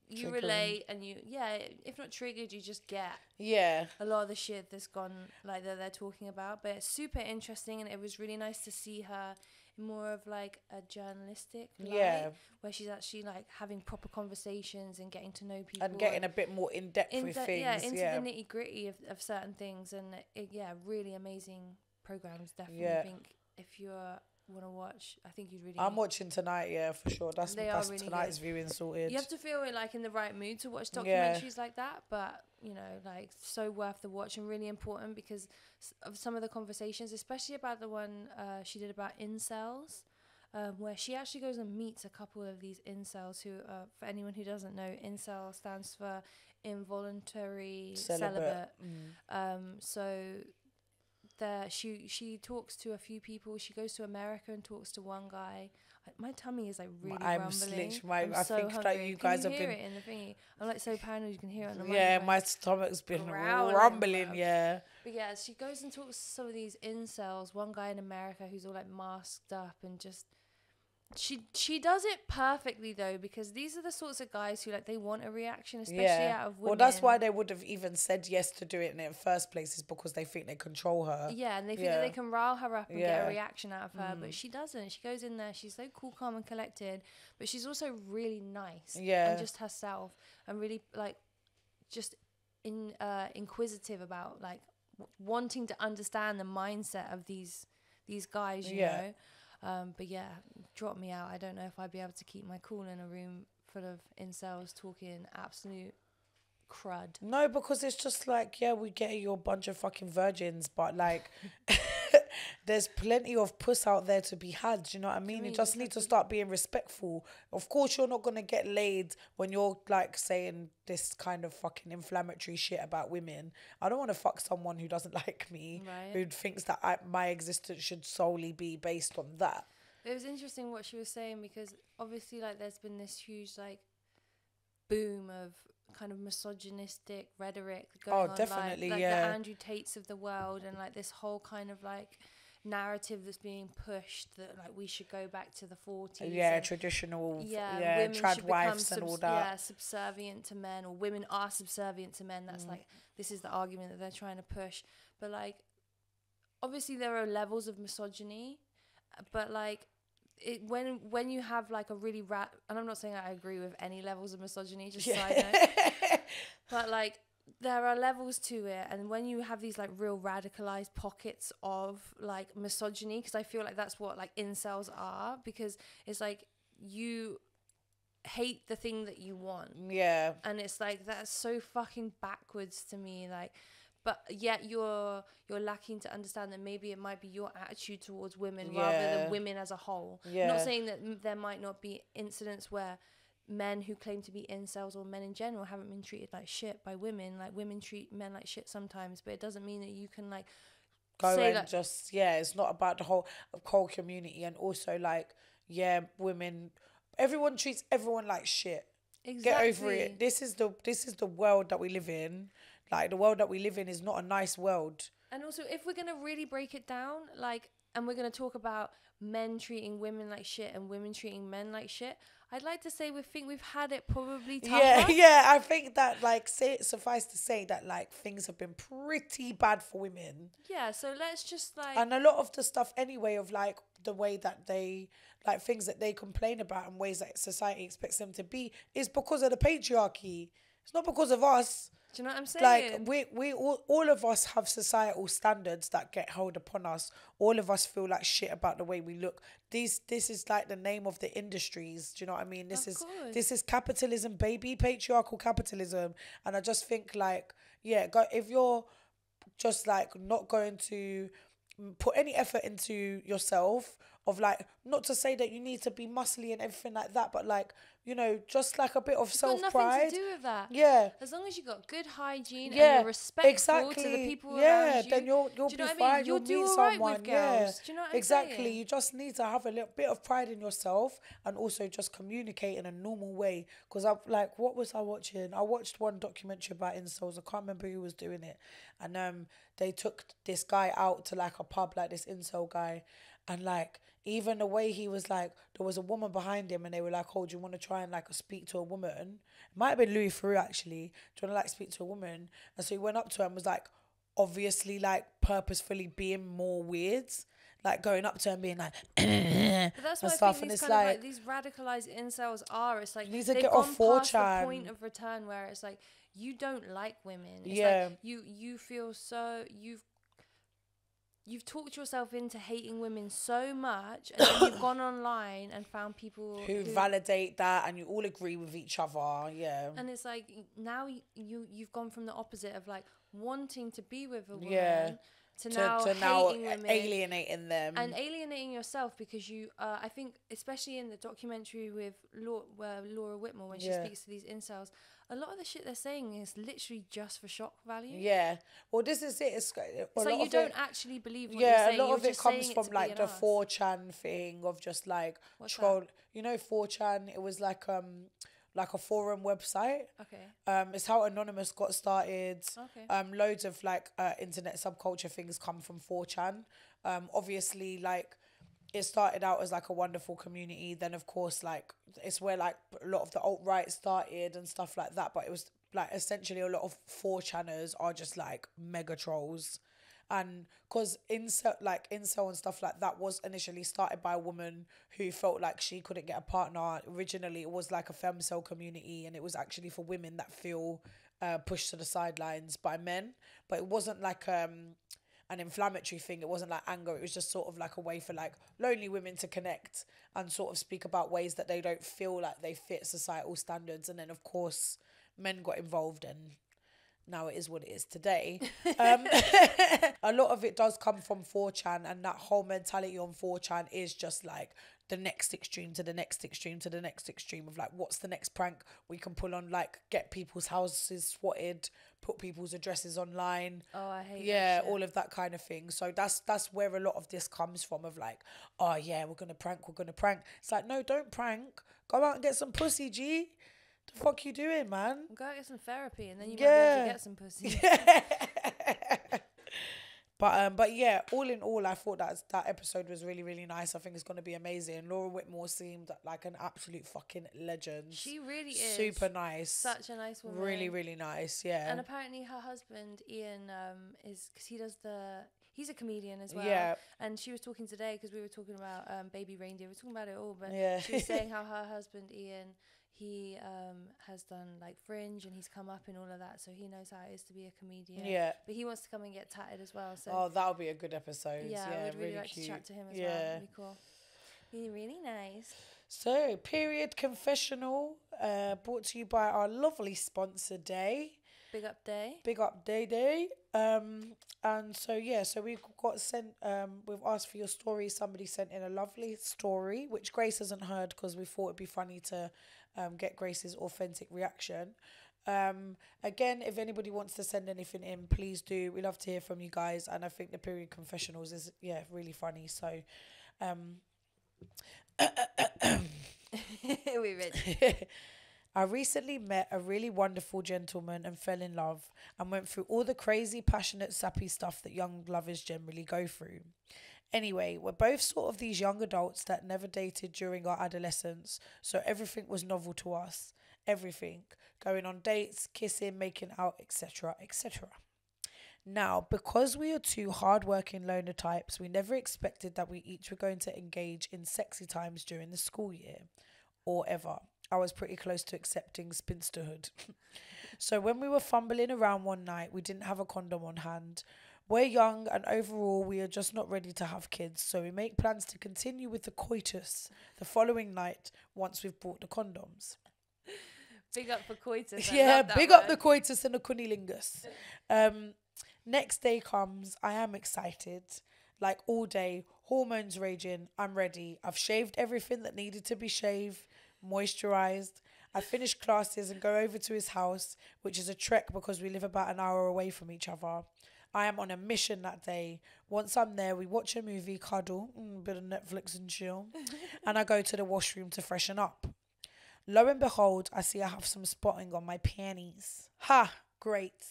you relate, and if not triggered, you just get a lot of the shit that's gone, like that they're talking about. But it's super interesting, and it was really nice to see her in more of like a journalistic light, where she's actually like having proper conversations and getting to know people and getting a bit more in depth with things, into the nitty gritty of certain things. And really amazing programs. Definitely think if you're want to watch, I think you'd really. I'm watching tonight, for sure. That's really tonight's good. Viewing sorted. You have to feel like in the right mood to watch documentaries like that, but you know, like so worth the watch and really important because of some of the conversations, especially about the one she did about incels, where she actually goes and meets a couple of these incels who, for anyone who doesn't know, incel stands for involuntary celibate. So she talks to a few people. She goes to America and talks to one guy. My tummy is like really rumbling. I so think hungry. Like you guys have been. Can you hear it in the thingy? I'm like so paranoid. You can hear it on the microphone. Yeah, my stomach's been rumbling. Yeah. But yeah, she goes and talks to some of these incels. One guy in America who's all like masked up and just. She does it perfectly though, because these are the sorts of guys who like they want a reaction, especially out of women. Well, that's why they would have even said yes to do it in the first place, is because they think they control her. Yeah, and they think that they can rile her up and get a reaction out of her, but she doesn't. She goes in there, she's so cool, calm and collected, but she's also really nice and just herself, and really like just inquisitive about like wanting to understand the mindset of these guys, you know. But yeah, drop me out. I don't know if I'd be able to keep my cool in a room full of incels talking absolute crud. No, because it's just like, we get you're a bunch of fucking virgins, but like, There's plenty of puss out there to be had. Do you know what I mean? You just need to start being respectful. Of course, you're not gonna get laid when you're like saying this kind of fucking inflammatory shit about women. I don't want to fuck someone who doesn't like me, who thinks that my existence should solely be based on that. It was interesting what she was saying, because obviously, like, there's been this huge like boom of kind of misogynistic rhetoric going on, definitely, like yeah. the Andrew Tates of the world, and like this whole kind of like narrative that's being pushed that like we should go back to the 40s. Yeah, traditional, women trad should wives and all that. Yeah, subservient to men, or women are subservient to men. That's like, this is the argument that they're trying to push. But like, obviously there are levels of misogyny, but like, when you have like a really and I'm not saying I agree with any levels of misogyny, just side note, but like there are levels to it, and when you have these like real radicalized pockets of like misogyny, because I feel like that's what like incels are, because it's like you hate the thing that you want, and it's like that's so fucking backwards to me, like. But yet you're lacking to understand that maybe it might be your attitude towards women rather than women as a whole. Not saying that there might not be incidents where men who claim to be incels, or men in general, haven't been treated like shit by women. Like, women treat men like shit sometimes, but it doesn't mean that you can like go say and like, just it's not about the whole community. And also like women, everyone treats everyone like shit. Exactly. Get over it. This is the world that we live in. Like, the world that we live in is not a nice world. And also, if we're going to really break it down, like, and we're going to talk about men treating women like shit and women treating men like shit, I'd like to say we've had it probably tougher. Yeah, I think that, like, suffice to say that, like, things have been pretty bad for women. Yeah, so let's just, like... And a lot of the stuff, anyway, of, like, the way that they... like, things that they complain about and ways that society expects them to be is because of the patriarchy. It's not because of us. Do you know what I'm saying? Like, we all of us have societal standards that get held upon us. All of us feel like shit about the way we look. This is like the name of the industries. Do you know what I mean? This is capitalism, baby, patriarchal capitalism. And I just think, like, if you're just like not going to put any effort into yourself, of like, not to say that you need to be muscly and everything like that, but like, you know, just like a bit of self-pride. It's got nothing to do with that. Yeah. As long as you got good hygiene and you're respectful to the people around you. Then you'll be fine. You'll meet someone. With girls. Do you know what I'm saying? You just need to have a little bit of pride in yourself, and also just communicate in a normal way. Because what was I watching? I watched one documentary about incels. I can't remember who was doing it. And they took this guy out to like a pub, like this incel guy. And like, even the way he was like, there was a woman behind him, and they were like, oh, do you want to try and like speak to a woman? It might have been Louis Theroux, actually. Do you want to like speak to a woman? And so he went up to her and was like, obviously like purposefully being more weird, like going up to her and being like, but that's what I think these kind of like these radicalized incels are. It's like they've gone past the point of return where it's like, you don't like women. It's like you feel so You've talked yourself into hating women so much, and then you've gone online and found people who validate that, and you all agree with each other. Yeah. And it's like, now you've gone from the opposite of like wanting to be with a woman to now hating women, alienating them, and alienating yourself, because you I think especially in the documentary with Laura Whitmore, when she speaks to these incels, a lot of the shit they're saying is literally just for shock value. Yeah. Well, this is it. It's like you don't actually believe what you're saying. A lot of it comes from like the 4chan thing of just like troll. That? You know, 4chan. It was like a forum website. Okay. It's how Anonymous got started. Okay. Loads of like internet subculture things come from 4chan. Obviously, like, it started out as like a wonderful community. Then, of course, like, it's where like a lot of the alt-right started and stuff like that. But it was like essentially a lot of 4chaners are just like mega trolls. And because incel and stuff like that was initially started by a woman who felt like she couldn't get a partner. Originally, it was like a femcel community, and it was actually for women that feel pushed to the sidelines by men. But it wasn't like an inflammatory thing. It wasn't like anger. It was just sort of like a way for like lonely women to connect and sort of speak about ways that they don't feel like they fit societal standards. And then, of course, men got involved, and now it is what it is today. A lot of it does come from 4chan, and that whole mentality on 4chan is just like the next extreme to the next extreme to the next extreme of like, what's the next prank we can pull on, like get people's houses swatted, put people's addresses online. Oh, I hate yeah, that shit. all of that kind of thing. So that's where a lot of this comes from, of like, oh yeah, we're gonna prank. It's like, no, don't prank. Go out and get some pussy, G. The fuck you doing, man? Go out and get some therapy, and then you might be able to get some pussy. But yeah, all in all, I thought that episode was really, really nice. I think it's going to be amazing. Laura Whitmore seemed like an absolute fucking legend. She really is. Super nice. Such a nice woman. Really, really nice, yeah. And apparently her husband, Ian, is, because he's a comedian as well. Yeah. And she was talking today, because we were talking about Baby Reindeer. We were talking about it all, but yeah. she was saying how her husband, Ian, he has done like Fringe, and he's come up in all of that, so he knows how it is to be a comedian. Yeah. But he wants to come and get tatted as well. So oh, that'll be a good episode. yeah, I would really like cute. to chat to him as well. It'd be cool. Be really nice. So, period confessional, brought to you by our lovely sponsor, Daye. Big up, Daye. Big up, Daye. And so yeah, so we've got sent. We've asked for your story. Somebody sent in a lovely story, which Grace hasn't heard because we thought it'd be funny to get Grace's authentic reaction. Again, if anybody wants to send anything in, please do. We love to hear from you guys, and I think the period confessionals is really funny. So, We ready. I recently met a really wonderful gentleman and fell in love, and went through all the crazy, passionate, sappy stuff that young lovers generally go through. Anyway, we're both sort of these young adults that never dated during our adolescence, so everything was novel to us. Everything. Going on dates, kissing, making out, etc., etc. Now, because we are two hard-working loner types, we never expected that we each were going to engage in sexy times during the school year, or ever. I was pretty close to accepting spinsterhood. So when we were fumbling around one night, we didn't have a condom on hand. We're young, and overall we are just not ready to have kids, so we make plans to continue with the coitus the following night once we've bought the condoms. Big up for coitus. Yeah, big up the coitus and the cunnilingus. Next day comes, I am excited, like all day, hormones raging, I'm ready. I've shaved everything that needed to be shaved, moisturized. I finish classes and go over to his house, which is a trek because we live about an hour away from each other. I am on a mission that day. Once I'm there, we watch a movie, cuddle, bit of Netflix and chill, and I go to the washroom to freshen up. Lo and behold, I see I have some spotting on my panties. Ha! Great.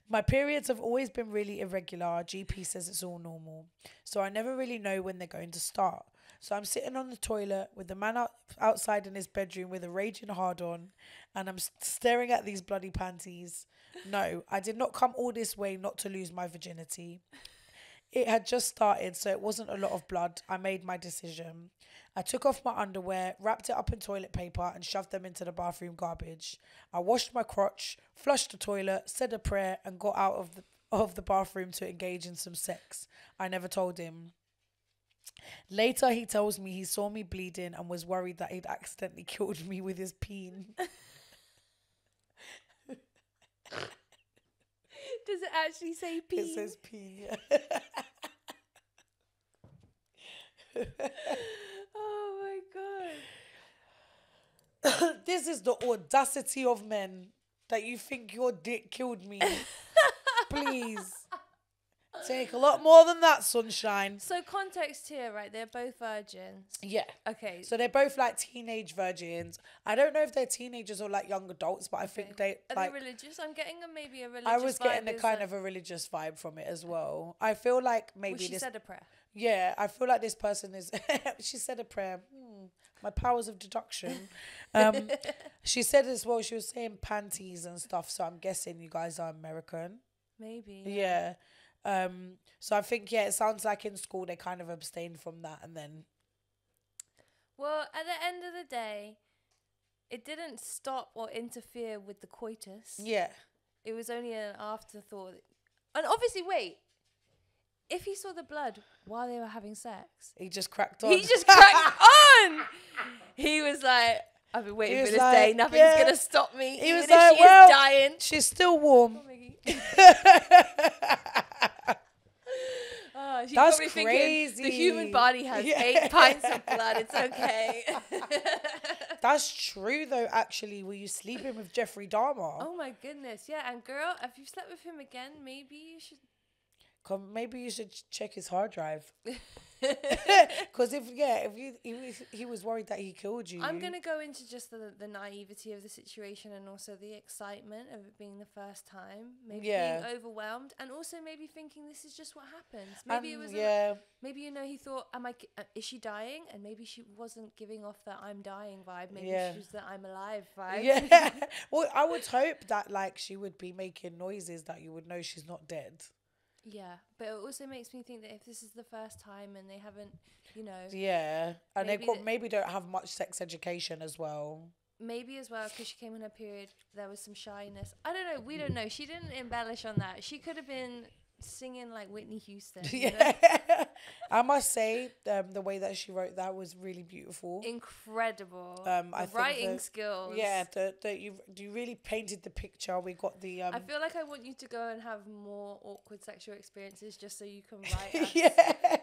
My periods have always been really irregular. Our GP says it's all normal, so I never really know when they're going to start. So I'm sitting on the toilet with the man outside in his bedroom with a raging hard-on, and I'm staring at these bloody panties. No, I did not come all this way not to lose my virginity. It had just started, so it wasn't a lot of blood. I made my decision. I took off my underwear, wrapped it up in toilet paper, and shoved them into the bathroom garbage. I washed my crotch, flushed the toilet, said a prayer, and got out of the bathroom to engage in some sex. I never told him. Later, he tells me he saw me bleeding and was worried that he'd accidentally killed me with his peen. Does it actually say peen? It says peen, yeah. Oh my god. This is the audacity of men, that you think your dick killed me. Please. Take a lot more than that, sunshine. So context here, right? They're both virgins. Yeah. Okay. So they're both like teenage virgins. I don't know if they're teenagers or like young adults, but I think they Are like. they religious? I'm getting maybe a religious. I was getting a vibe. kind of a religious vibe from it as well. I feel like maybe Well, she this. said a prayer. Yeah, I feel like this person is. She said a prayer. My powers of deduction. She said as well. She was saying panties and stuff. So I'm guessing you guys are American. Maybe. Yeah. So I think it sounds like in school they kind of abstained from that, and then. Well, at the end of the day, it didn't stop or interfere with the coitus. Yeah. It was only an afterthought. And obviously, wait. If he saw the blood while they were having sex, He just cracked on. he just cracked on. He was like, I've been waiting He for was this like, day. Nothing's yeah. gonna stop me. He even was if like, she well, is dying. she's still warm. Oh, Meggie. She's That's probably crazy. thinking the human body has 8 pints of blood. It's okay. That's true, though, actually. Were you sleeping with Jeffrey Dahmer? Oh, my goodness. Yeah, and girl, if you slept with him again, maybe you should... Maybe you should check his hard drive. Because if he was worried that he killed you. I'm going to go into just the naivety of the situation and also the excitement of it being the first time. Maybe being overwhelmed and also maybe thinking this is just what happens. Maybe it was... maybe, he thought, is she dying? And maybe she wasn't giving off that I'm dying vibe. Maybe she was that I'm alive vibe. Yeah. Well, I would hope that, like, she would be making noises that you would know she's not dead. Yeah, but it also makes me think that if this is the first time and they haven't, Yeah, and maybe don't have much sex education as well. Maybe as well, because she came in her period, there was some shyness. I don't know. We don't know. She didn't embellish on that. She could have been singing like Whitney Houston. Yeah. I must say, the way that she wrote that was really beautiful. Incredible. I the writing skills. Yeah, you really painted the picture. We got the. I feel like I want you to go and have more awkward sexual experiences just so you can write us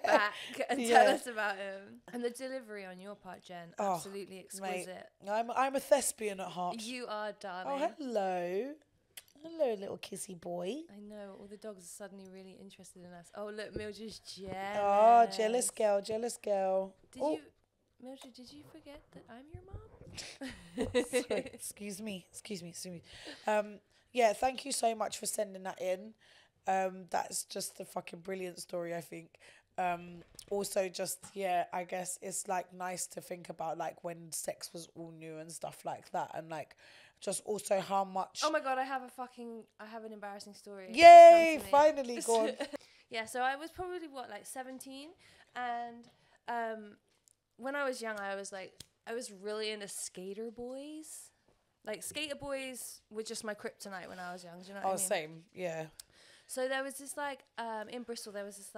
back and tell us about him. And the delivery on your part, Jen, absolutely exquisite. Mate, I'm a thespian at heart. You are, darling. Oh, hello. Hello, little kissy boy. I know, all the dogs are suddenly really interested in us. Oh, look, Mildred's jealous. Oh, jealous girl, jealous girl. Mildred, did you forget that I'm your mom? Sorry, excuse me. Yeah, thank you so much for sending that in. That's just a fucking brilliant story, I think. Also just, I guess it's like nice to think about like when sex was all new and stuff like that, and like just also how much... Oh my God, I have an embarrassing story. Yay, finally, go on. Yeah, so I was probably, 17? And when I was young, I was really into skater boys. Like, skater boys were just my kryptonite when I was young, do you know what I mean? Same, yeah. So there was this, in Bristol, there was this,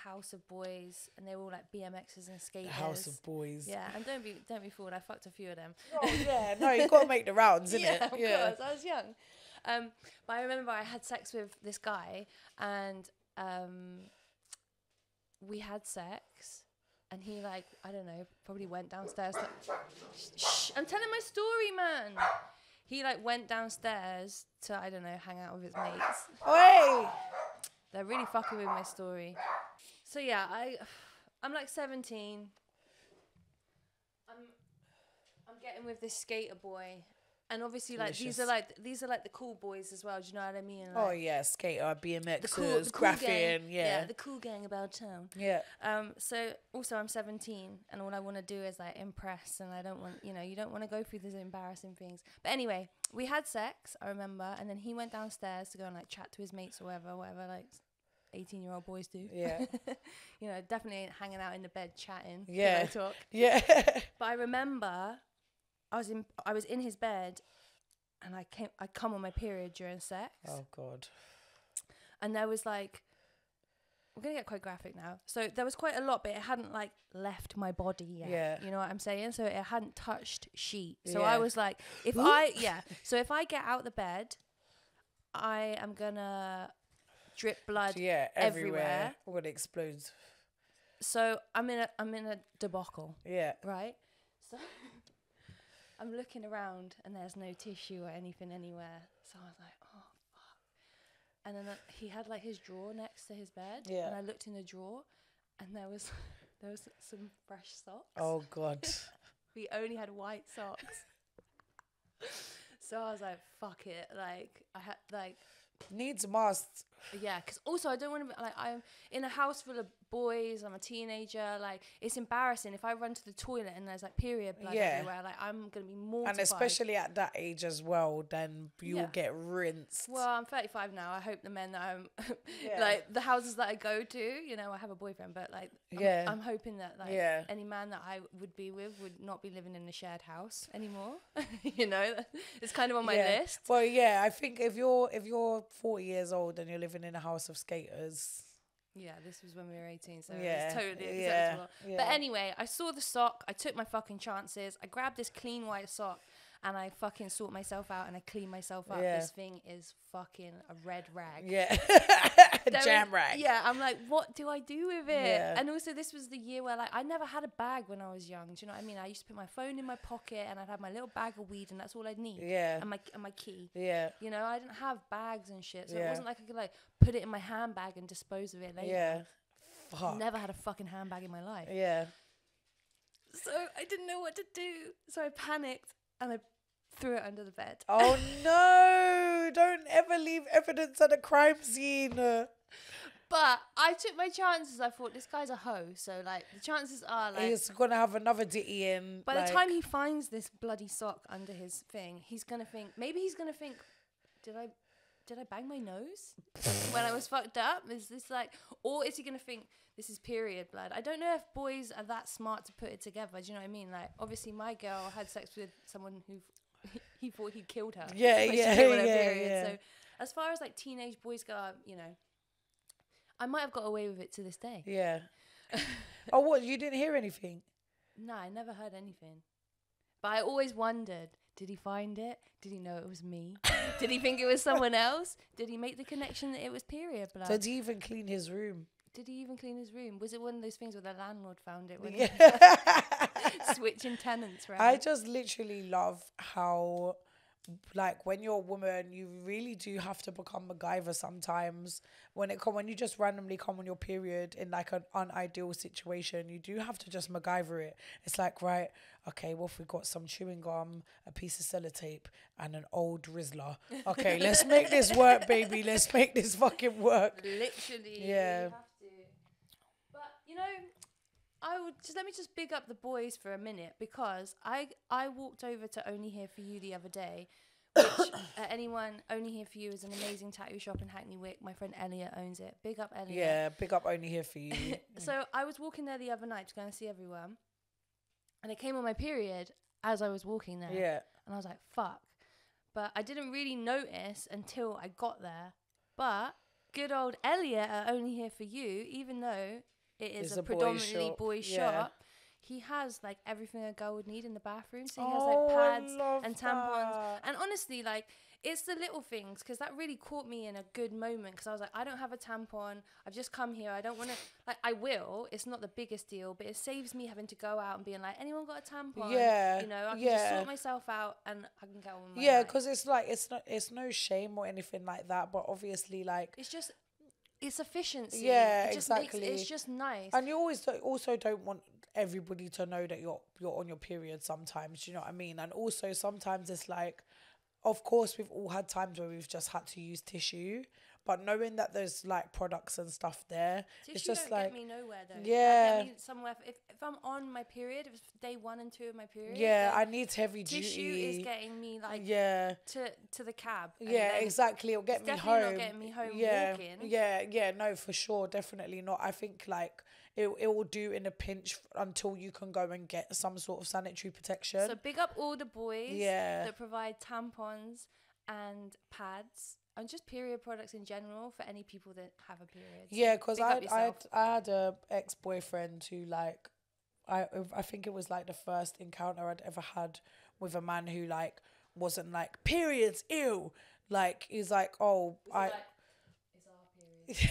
house of boys, and they were all, BMXers and skaters. The house of boys. Yeah, and don't be fooled, I fucked a few of them. Oh, yeah, no, you've got to make the rounds, innit? Yeah, of course, I was young. But I remember I had sex with this guy, and we had sex, and he, I don't know, probably went downstairs. Shh, I'm telling my story, man. He went downstairs to, I don't know, hang out with his mates. Hey! They're really fucking with my story. So yeah, I'm 17. I'm getting with this skater boy. And obviously these are the cool boys as well, do you know what I mean? Oh yeah, skater, BMXers, the cool graphing, gang. yeah. The cool gang about town. Yeah. So also I'm 17 and all I want to do is impress, and I don't want, you don't want to go through these embarrassing things. But anyway, we had sex, I remember, and then he went downstairs to go and chat to his mates or whatever 18-year-old boys do. Yeah. Definitely ain't hanging out in the bed chatting. Yeah. Talk. Yeah. But I remember I was in his bed, and I come on my period during sex. Oh God. And there was we're gonna get quite graphic now. So there was quite a lot, but it hadn't left my body yet. Yeah. You know what I'm saying? So it hadn't touched sheet. So Yeah. I was like, if I get out the bed, I am gonna drip blood everywhere. I'm gonna explode. So I'm in a debacle. Yeah. Right? So I'm looking around and there's no tissue or anything anywhere. So I was like, oh, fuck. And then he had his drawer next to his bed. Yeah. And I looked in the drawer and there was some fresh socks. Oh God. We only had white socks. So I was like, fuck it. I had Needs must. Yeah, because also I don't want to be I'm in a house full of boys. I'm a teenager. It's embarrassing if I run to the toilet and there's period blood everywhere. I'm gonna be mortified. And especially at that age as well, then you'll get rinsed. Well, I'm 35 now. I hope the men that I'm the houses that I go to, I have a boyfriend, but I'm hoping that any man that I would be with would not be living in a shared house anymore. It's kind of on my list. Well, yeah, I think if you're 40 years old and you're living in a house of skaters, Yeah, this was when we were 18, so Yeah, it was totally yeah, acceptable. yeah. But anyway, I saw the sock. I took my fucking chances. I grabbed this clean white sock and I fucking sort myself out and I clean myself up. Yeah. This thing is fucking a red rag. Yeah. Jam rag. Yeah, I'm like, what do I do with it? Yeah. And also, this was the year where, like, I never had a bag when I was young. Do you know what I mean? I used to put my phone in my pocket and I'd have my little bag of weed and that's all I'd need. Yeah. And my key. Yeah. You know, I didn't have bags and shit. So Yeah. it wasn't like I could, like, put it in my handbag and dispose of it later. Yeah. Fuck. Never had a fucking handbag in my life. Yeah. So I didn't know what to do. So I panicked and I threw it under the bed. Oh no! Don't ever leave evidence at a crime scene. But I took my chances. I thought, this guy's a hoe. So, like, the chances are, like, He's gonna have another ditty in. by the time he finds this bloody sock under his thing, he's gonna think, did I bang my nose when I was fucked up? Is this like, or is he gonna think this is period blood? I don't know if boys are that smart to put it together. Do you know what I mean? Like, obviously, my girl had sex with someone who he thought he'd killed her. Yeah, when she yeah, came on her yeah, period. yeah. So, as far as like teenage boys go, you know, I might have got away with it to this day. Yeah. Oh, what? You didn't hear anything? No, I never heard anything. But I always wondered, did he find it? Did he know it was me? Did he think it was someone else? Did he make the connection that it was period blood? Did he even clean his room? Did he even clean his room? Was it one of those things where the landlord found it when Yeah. switching tenants, right? I just literally love how, like, when you're a woman, you really do have to become MacGyver sometimes. When you just randomly come on your period in like an unideal situation, you do have to just MacGyver it. It's like, right, okay, well, if we got some chewing gum, a piece of sellotape, and an old Rizzler, okay, let's make this work, baby. Let's make this fucking work. Literally, Yeah. you have to. But you know, let me just big up the boys for a minute, because I walked over to Only Here For You the other day, which anyone, Only Here For You is an amazing tattoo shop in Hackney Wick. My friend Elliot owns it. Big up Elliot. Yeah, big up Only Here For You. So I was walking there the other night to go and see everyone, and I came on my period as I was walking there. Yeah. And I was like, fuck. But I didn't really notice until I got there. But good old Elliot at Only Here For You, even though it is It's a a boys' predominantly shop, boys' yeah. shop, he has like everything a girl would need in the bathroom. So he has Oh, like I pads love and tampons. that. And honestly, like, it's the little things, because that really caught me in a good moment, because I was like, I don't have a tampon. I've just come here. I don't want to, like, I will. It's not the biggest deal, but it saves me having to go out and being like, anyone got a tampon? Yeah, You know, I can yeah. just sort myself out and I can get on with my Yeah, life. because it's like, it's no shame or anything like that, but obviously, like, It's efficiency. Yeah, It just exactly. it's just nice. and you also don't want everybody to know that you're on your period sometimes, you know what I mean? And also sometimes it's like, of course we've all had times where we've just had to use tissue, but knowing that there's like products and stuff there, Tissue it's just don't like, get me nowhere though. Yeah. Get me somewhere. If I'm on my period, if it's day 1 and 2 of my period, yeah, then I need heavy tissue duty. is getting me like Yeah. to the cab. and Yeah, then exactly. It'll get it's me definitely home. not getting me home Yeah, walking. yeah, no, for sure, definitely not. I think like it will do in a pinch until you can go and get some sort of sanitary protection. So big up all the boys Yeah. that provide tampons and pads and just period products in general for any people that have a period. So Yeah, because big up I yourself. had a ex-boyfriend who like I think it was like the first encounter I'd ever had with a man who like wasn't like periods, ew. Like he's like, oh, It's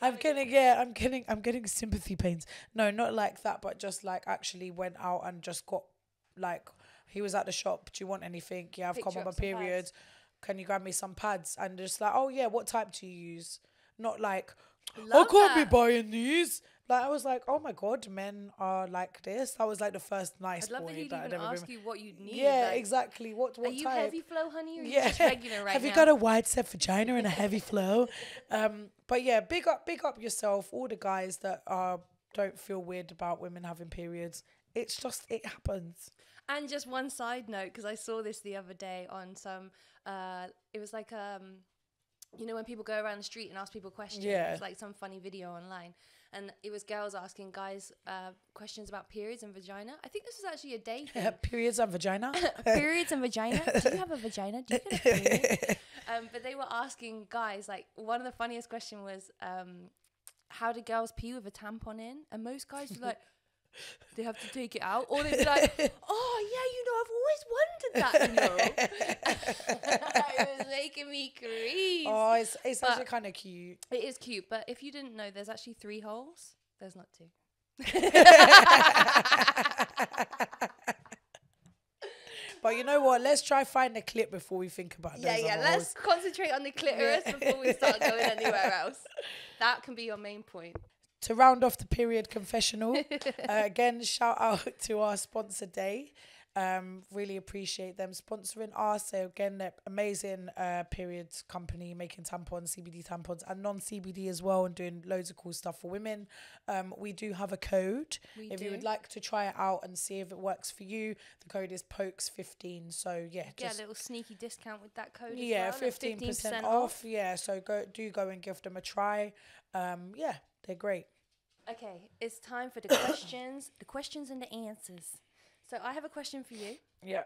our period. I'm getting sympathy pains. No, not like that, but just like actually went out and just got like, he was at the shop. Do you want anything? Yeah, I've come Picture on my up some pads. period. Can you grab me some pads? And just like, oh yeah, what type do you use? Not like, I Love can't be that. buying these. Like I was like, oh my god, men are like this. That was like the first nice I'd love boy that he'd that I'd even ever ask been. you what you'd need. Yeah, like, exactly. What Are you type? heavy flow, honey, or are you Yeah. just regular right Have now? you got a wide set vagina and a heavy flow? But yeah, big up yourself. All the guys that don't feel weird about women having periods. It's just, it happens. And just one side note, because I saw this the other day on some, it was like, you know, when people go around the street and ask people questions, Yeah. it's like some funny video online. And it was girls asking guys questions about periods and vagina. I think this was actually a Daye thing. Periods and vagina. Periods and vagina? Do you have a vagina? Do you get a period? But they were asking guys, like, one of the funniest questions was, how do girls pee with a tampon in? And most guys are like, they have to take it out, or they'd be like, oh yeah, I've always wondered that, It was making me crease. Oh, it's actually kind of cute. It is cute, but if you didn't know, there's actually 3 holes. There's not 2. But you know what? Let's try find a clip before we think about those. Let's concentrate on the clitoris before we start going anywhere else. That can be your main point. To round off the period confessional, again, shout out to our sponsor, Daye. Really appreciate them sponsoring us. So again, they're amazing periods company making tampons, CBD tampons, and non-CBD as well, and doing loads of cool stuff for women. We do have a code. If you would like to try it out and see if it works for you, the code is POKES15. So yeah, just a little sneaky discount with that code. Yeah, as well, 15% off. Yeah, so go and give them a try. Yeah, they're great. Okay, it's time for the questions, and the answers. So I have a question for you. Yeah.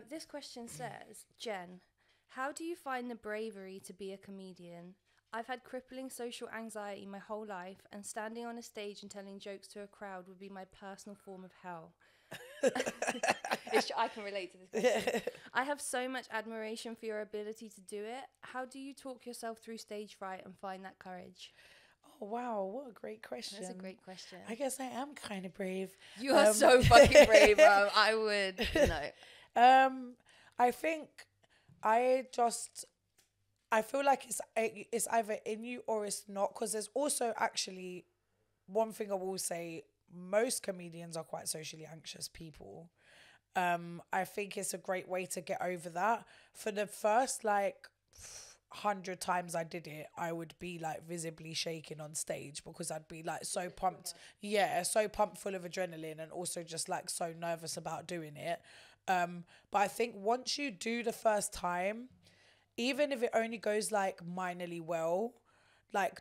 This question says, Jen, how do you find the bravery to be a comedian? I've had crippling social anxiety my whole life, and standing on a stage and telling jokes to a crowd would be my personal form of hell. I can relate to this question. I have so much admiration for your ability to do it. How do you talk yourself through stage fright and find that courage? Oh, wow, what a great question. That's a great question. I guess I am kind of brave. You are so fucking brave, bro. I would, no. I think I feel like it's either in you or it's not, because there's also actually one thing I will say, most comedians are quite socially anxious people. I think it's a great way to get over that. For the first 100 times I did it, I would be visibly shaking on stage because I'd be so pumped. Yeah, so pumped, full of adrenaline, and also just so nervous about doing it. But I think once you do the first time, even if it only goes minorly well,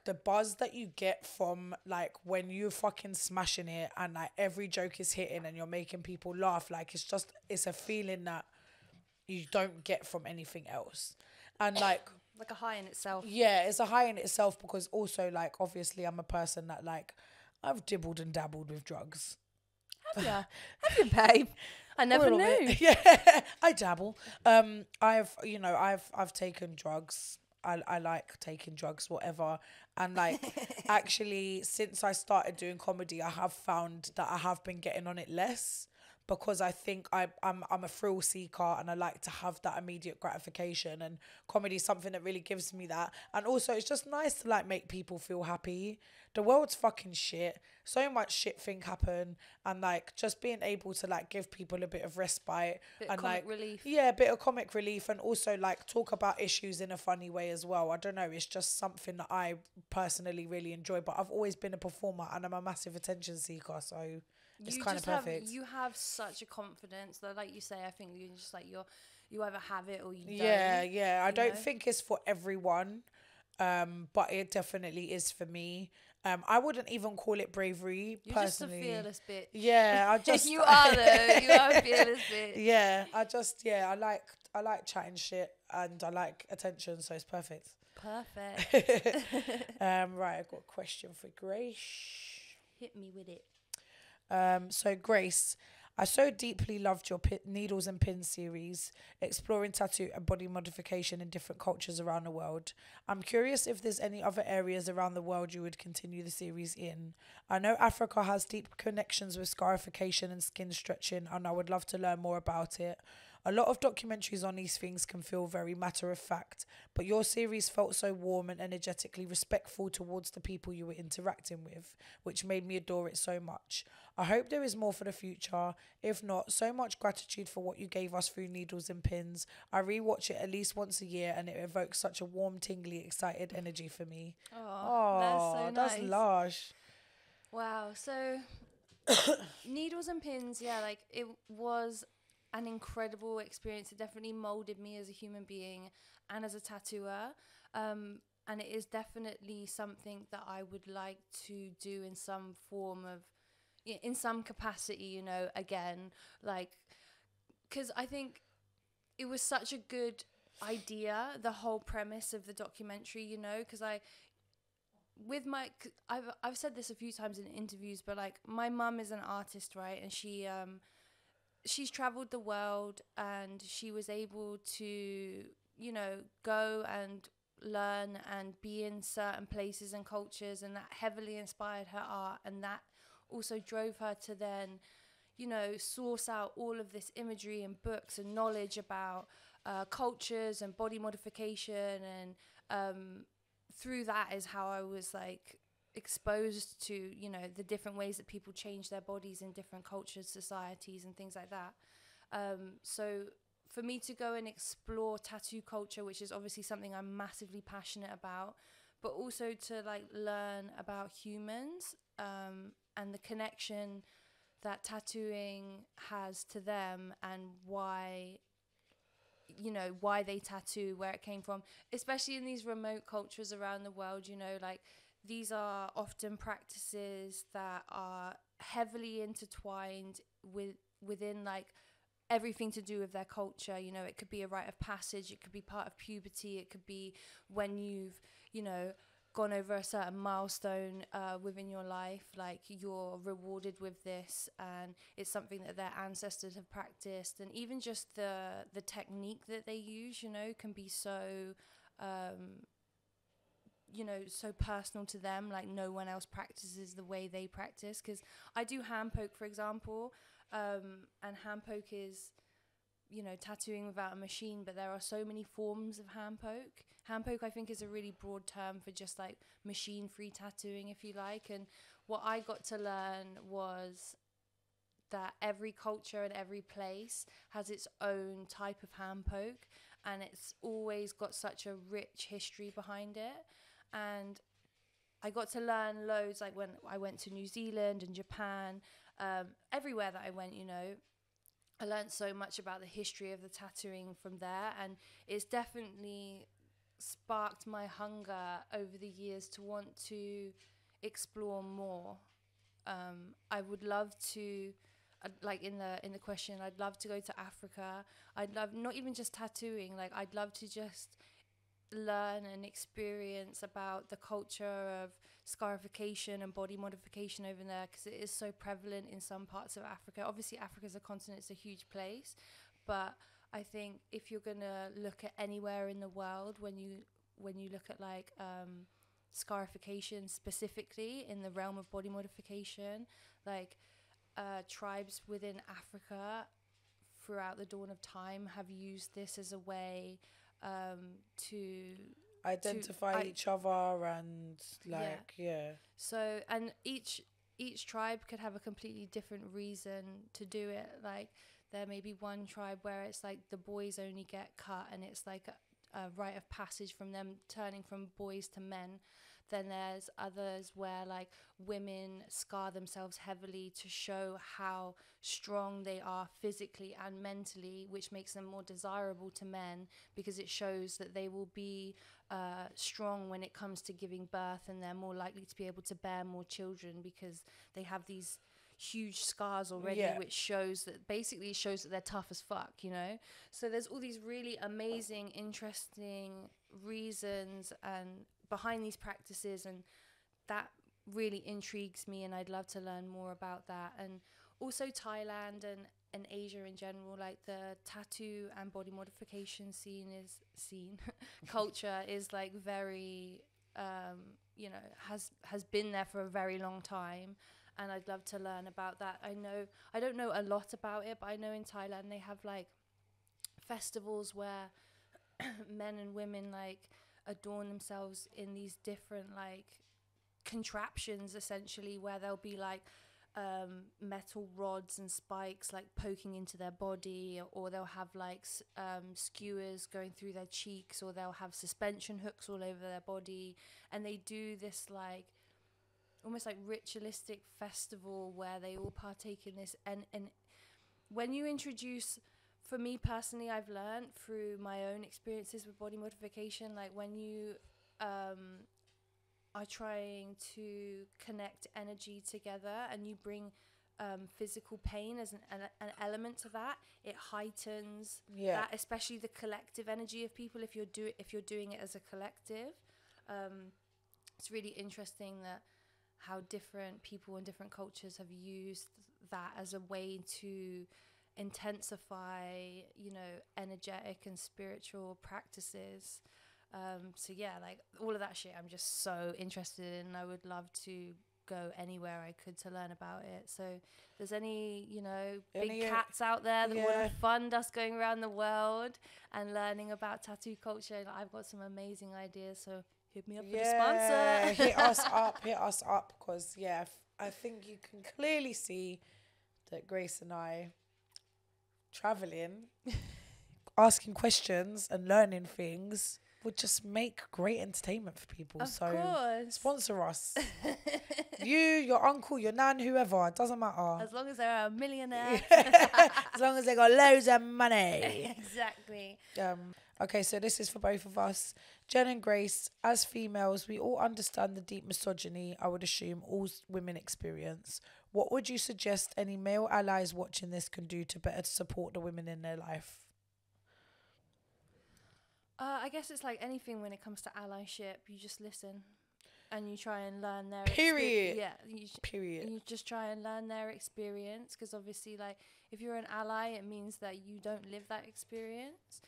the buzz that you get from when you're fucking smashing it and every joke is hitting and you're making people laugh, it's a feeling that you don't get from anything else. And like a high in itself. Yeah, it's a high in itself, because also obviously I'm a person that I've dibbled and dabbled with drugs. Have you? Have you, babe? I never knew. Yeah, I dabble. I've taken drugs. I like taking drugs, whatever. And actually, since I started doing comedy, I have found that I have been getting on it less, because I think I'm a thrill seeker and I like to have that immediate gratification, and comedy is something that really gives me that. And also it's just nice to make people feel happy. The world's fucking shit. So much shit thing happen, and just being able to give people a bit of respite and comic relief. Yeah, a bit of comic relief, and also talk about issues in a funny way as well. I don't know, it's just something that I personally really enjoy. But I've always been a performer and I'm a massive attention seeker, so it's kind of perfect. You have such a confidence that, like you say, I think you just you either have it or you don't. Yeah. I don't think it's for everyone, but it definitely is for me. I wouldn't even call it bravery. You're personally. Just a fearless bitch. Yeah, I just. You are though. You are a fearless bitch. Yeah, I like chatting shit and I like attention, so it's perfect. Perfect. Right, I've got a question for Grace. Hit me with it. So Grace, I so deeply loved your Needles and Pins series, exploring tattoo and body modification in different cultures around the world. I'm curious if there's any other areas around the world you would continue the series in. I know Africa has deep connections with scarification and skin stretching, and I would love to learn more about it. A lot of documentaries on these things can feel very matter of fact, but your series felt so warm and energetically respectful towards the people you were interacting with, which made me adore it so much. I hope there is more for the future. If not, so much gratitude for what you gave us through Needles and Pins. I rewatch it at least once a year and it evokes such a warm, tingly, excited energy for me. Oh, that's so nice. That's lush. Wow. So Needles and Pins, it was an incredible experience. It definitely molded me as a human being and as a tattooer. And it is definitely something that I would like to do in some form of, in some capacity, again, because I think it was such a good idea, the whole premise of the documentary, because with I've said this a few times in interviews, but like my mum is an artist, right? And she's traveled the world, and she was able to, you know, go and learn and be in certain places and cultures, and that heavily inspired her art, and that also drove her to then, you know, source out all of this imagery and books and knowledge about cultures and body modification, and through that is how I was like exposed to, you know, the different ways that people change their bodies in different cultures, societies, and things like that. So for me to go and explore tattoo culture, which is obviously something I'm massively passionate about, but also to like learn about humans, and the connection that tattooing has to them, and why, you know, why they tattoo, where it came from, especially in these remote cultures around the world. You know, like these are often practices that are heavily intertwined within like everything to do with their culture. You know, it could be a rite of passage, it could be part of puberty, it could be when you've, you know, gone over a certain milestone within your life, like you're rewarded with this, and it's something that their ancestors have practiced. And even just the technique that they use, you know, can be so you know, so personal to them, like no one else practices the way they practice. Because I do hand poke, for example, and hand poke is, you know, tattooing without a machine, but there are so many forms of hand poke. Hand poke, I think, is a really broad term for just like machine-free tattooing, if you like. And what I got to learn was that every culture and every place has its own type of hand poke, and it's always got such a rich history behind it. And I got to learn loads, like when I went to New Zealand and Japan, everywhere that I went, you know, I learned so much about the history of the tattooing from there, and it's definitely sparked my hunger over the years to want to explore more. I would love to, like in the question, I'd love to go to Africa. I'd love, not even just tattooing, like I'd love to just learn and experience about the culture of scarification and body modification over there, because it is so prevalent in some parts of Africa. Obviously Africa as a continent is a huge place, but I think if you're gonna look at anywhere in the world, when you look at like scarification specifically in the realm of body modification, like tribes within Africa throughout the dawn of time have used this as a way to identify each other, and like So, and each tribe could have a completely different reason to do it. Like there may be one tribe where it's like the boys only get cut, and it's like a rite of passage from them turning from boys to men. Then there's others where like women scar themselves heavily to show how strong they are physically and mentally, which makes them more desirable to men, because it shows that they will be strong when it comes to giving birth, and they're more likely to be able to bear more children because they have these huge scars already, which shows that they're tough as fuck, you know. So there's all these really amazing, interesting reasons and behind these practices, and that really intrigues me, and I'd love to learn more about that. And also Thailand and Asia in general, like the tattoo and body modification culture is like very you know, has been there for a very long time, and I'd love to learn about that. I don't know a lot about it, but I know in Thailand they have like festivals where men and women like adorn themselves in these different like contraptions, essentially, where there'll be like metal rods and spikes like poking into their body, or they'll have like skewers going through their cheeks, or they'll have suspension hooks all over their body, and they do this like almost like ritualistic festival where they all partake in this. And when you introduce, for me personally, I've learned through my own experiences with body modification, like when you are trying to connect energy together and you bring physical pain as an element to that, it heightens that, especially the collective energy of people if you're doing it as a collective. it's really interesting that how different people in different cultures have used that as a way to intensify, you know, energetic and spiritual practices. So yeah, like all of that shit I'm just so interested in, and I would love to go anywhere I could to learn about it. So if there's any, you know, big cats out there that want to fund us going around the world and learning about tattoo culture, like, I've got some amazing ideas, so hit me up for the sponsor. hit us up, because I think you can clearly see that Grace and I traveling, asking questions and learning things would just make great entertainment for people. Of course. Sponsor us. You, your uncle, your nan, whoever, it doesn't matter. As long as they're a millionaire. As long as they got loads of money. Exactly. Okay, so this is for both of us. Jen and Grace, as females, we all understand the deep misogyny I would assume all women experience. What would you suggest any male allies watching this can do to better support the women in their life? I guess it's like anything when it comes to allyship. You just listen and you try and learn their Period. Period. You just try and learn their experience, because obviously, like, if you're an ally, it means that you don't live that experience.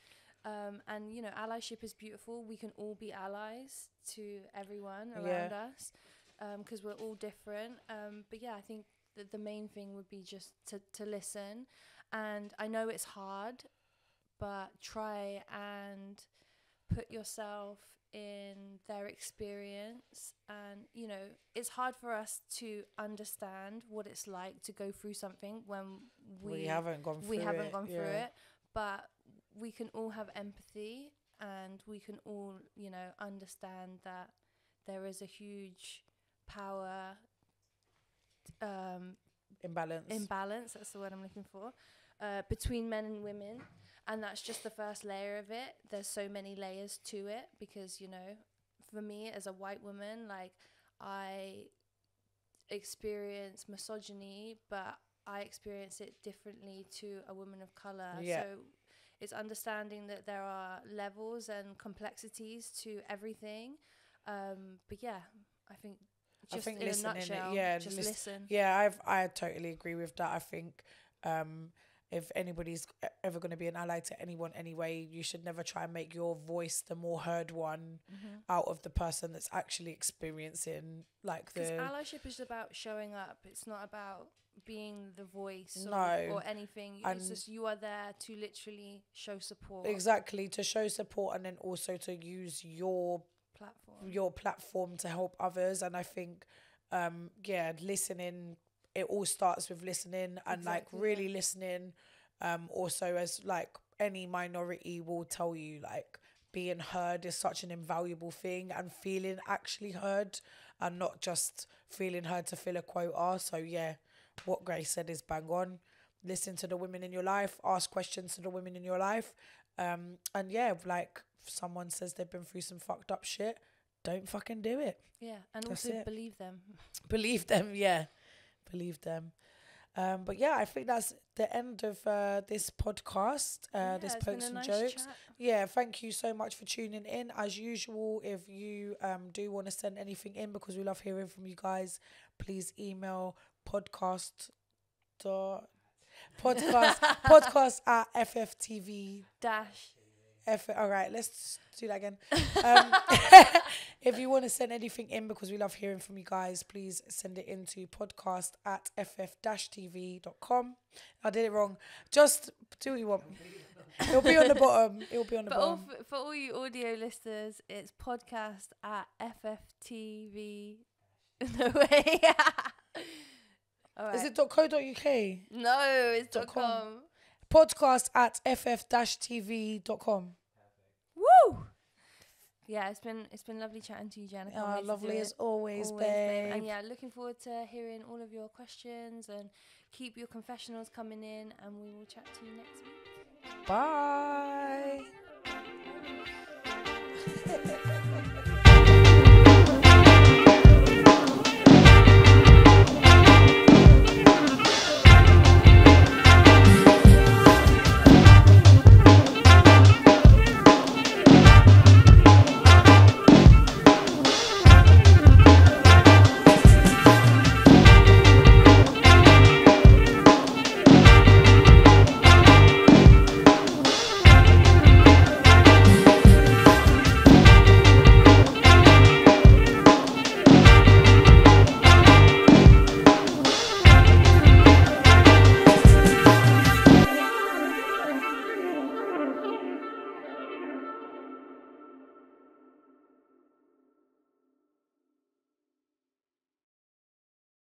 And, you know, allyship is beautiful. We can all be allies to everyone around us, because we're all different. But yeah, I think that the main thing would be just to listen. And I know it's hard, but try and put yourself in their experience. And, you know, it's hard for us to understand what it's like to go through something when we haven't gone through it. But we can all have empathy, and we can all, you know, understand that there is a huge power imbalance, that's the word I'm looking for, between men and women. And that's just the first layer of it. There's so many layers to it, because, you know, for me as a white woman, like, I experience misogyny, but I experience it differently to a woman of color. So it's understanding that there are levels and complexities to everything. But yeah, I think in a nutshell, just listen. Yeah, I totally agree with that. I think if anybody's ever going to be an ally to anyone anyway, you should never try and make your voice the more heard one out of the person that's actually experiencing, like, the... Because allyship is about showing up. It's not about being the voice or anything. It's just you are there to literally show support. Exactly, to show support, and then also to use your platform to help others. And I think, listening... It all starts with listening, and really listening. Also, as like any minority will tell you, like, being heard is such an invaluable thing, and feeling actually heard, and not just feeling heard to fill a quota. So yeah, what Grace said is bang on. Listen to the women in your life, ask questions to the women in your life. And yeah, like, if someone says they've been through some fucked up shit, don't fucking do it. Yeah, and that's also believe them. Believe them, yeah. Believe them. But yeah, I think that's the end of this podcast, this Pokes and Jokes. Chat. Yeah, thank you so much for tuning in. As usual, if you do want to send anything in, because we love hearing from you guys, please email podcast at FFTV all right, let's do that again. If you want to send anything in, because we love hearing from you guys, please send it into podcast at ff-tv.com. I did it wrong. Just do what you want. It'll be on the bottom. For all you audio listeners, it's podcast at FFTV. No way. All right. Is it .co.uk? No, it's .com. Podcast at ff-tv.com. Woo! Yeah, it's been lovely chatting to you, Jen. Lovely as always, babe. And yeah, looking forward to hearing all of your questions, and keep your confessionals coming in, and we will chat to you next week. Bye.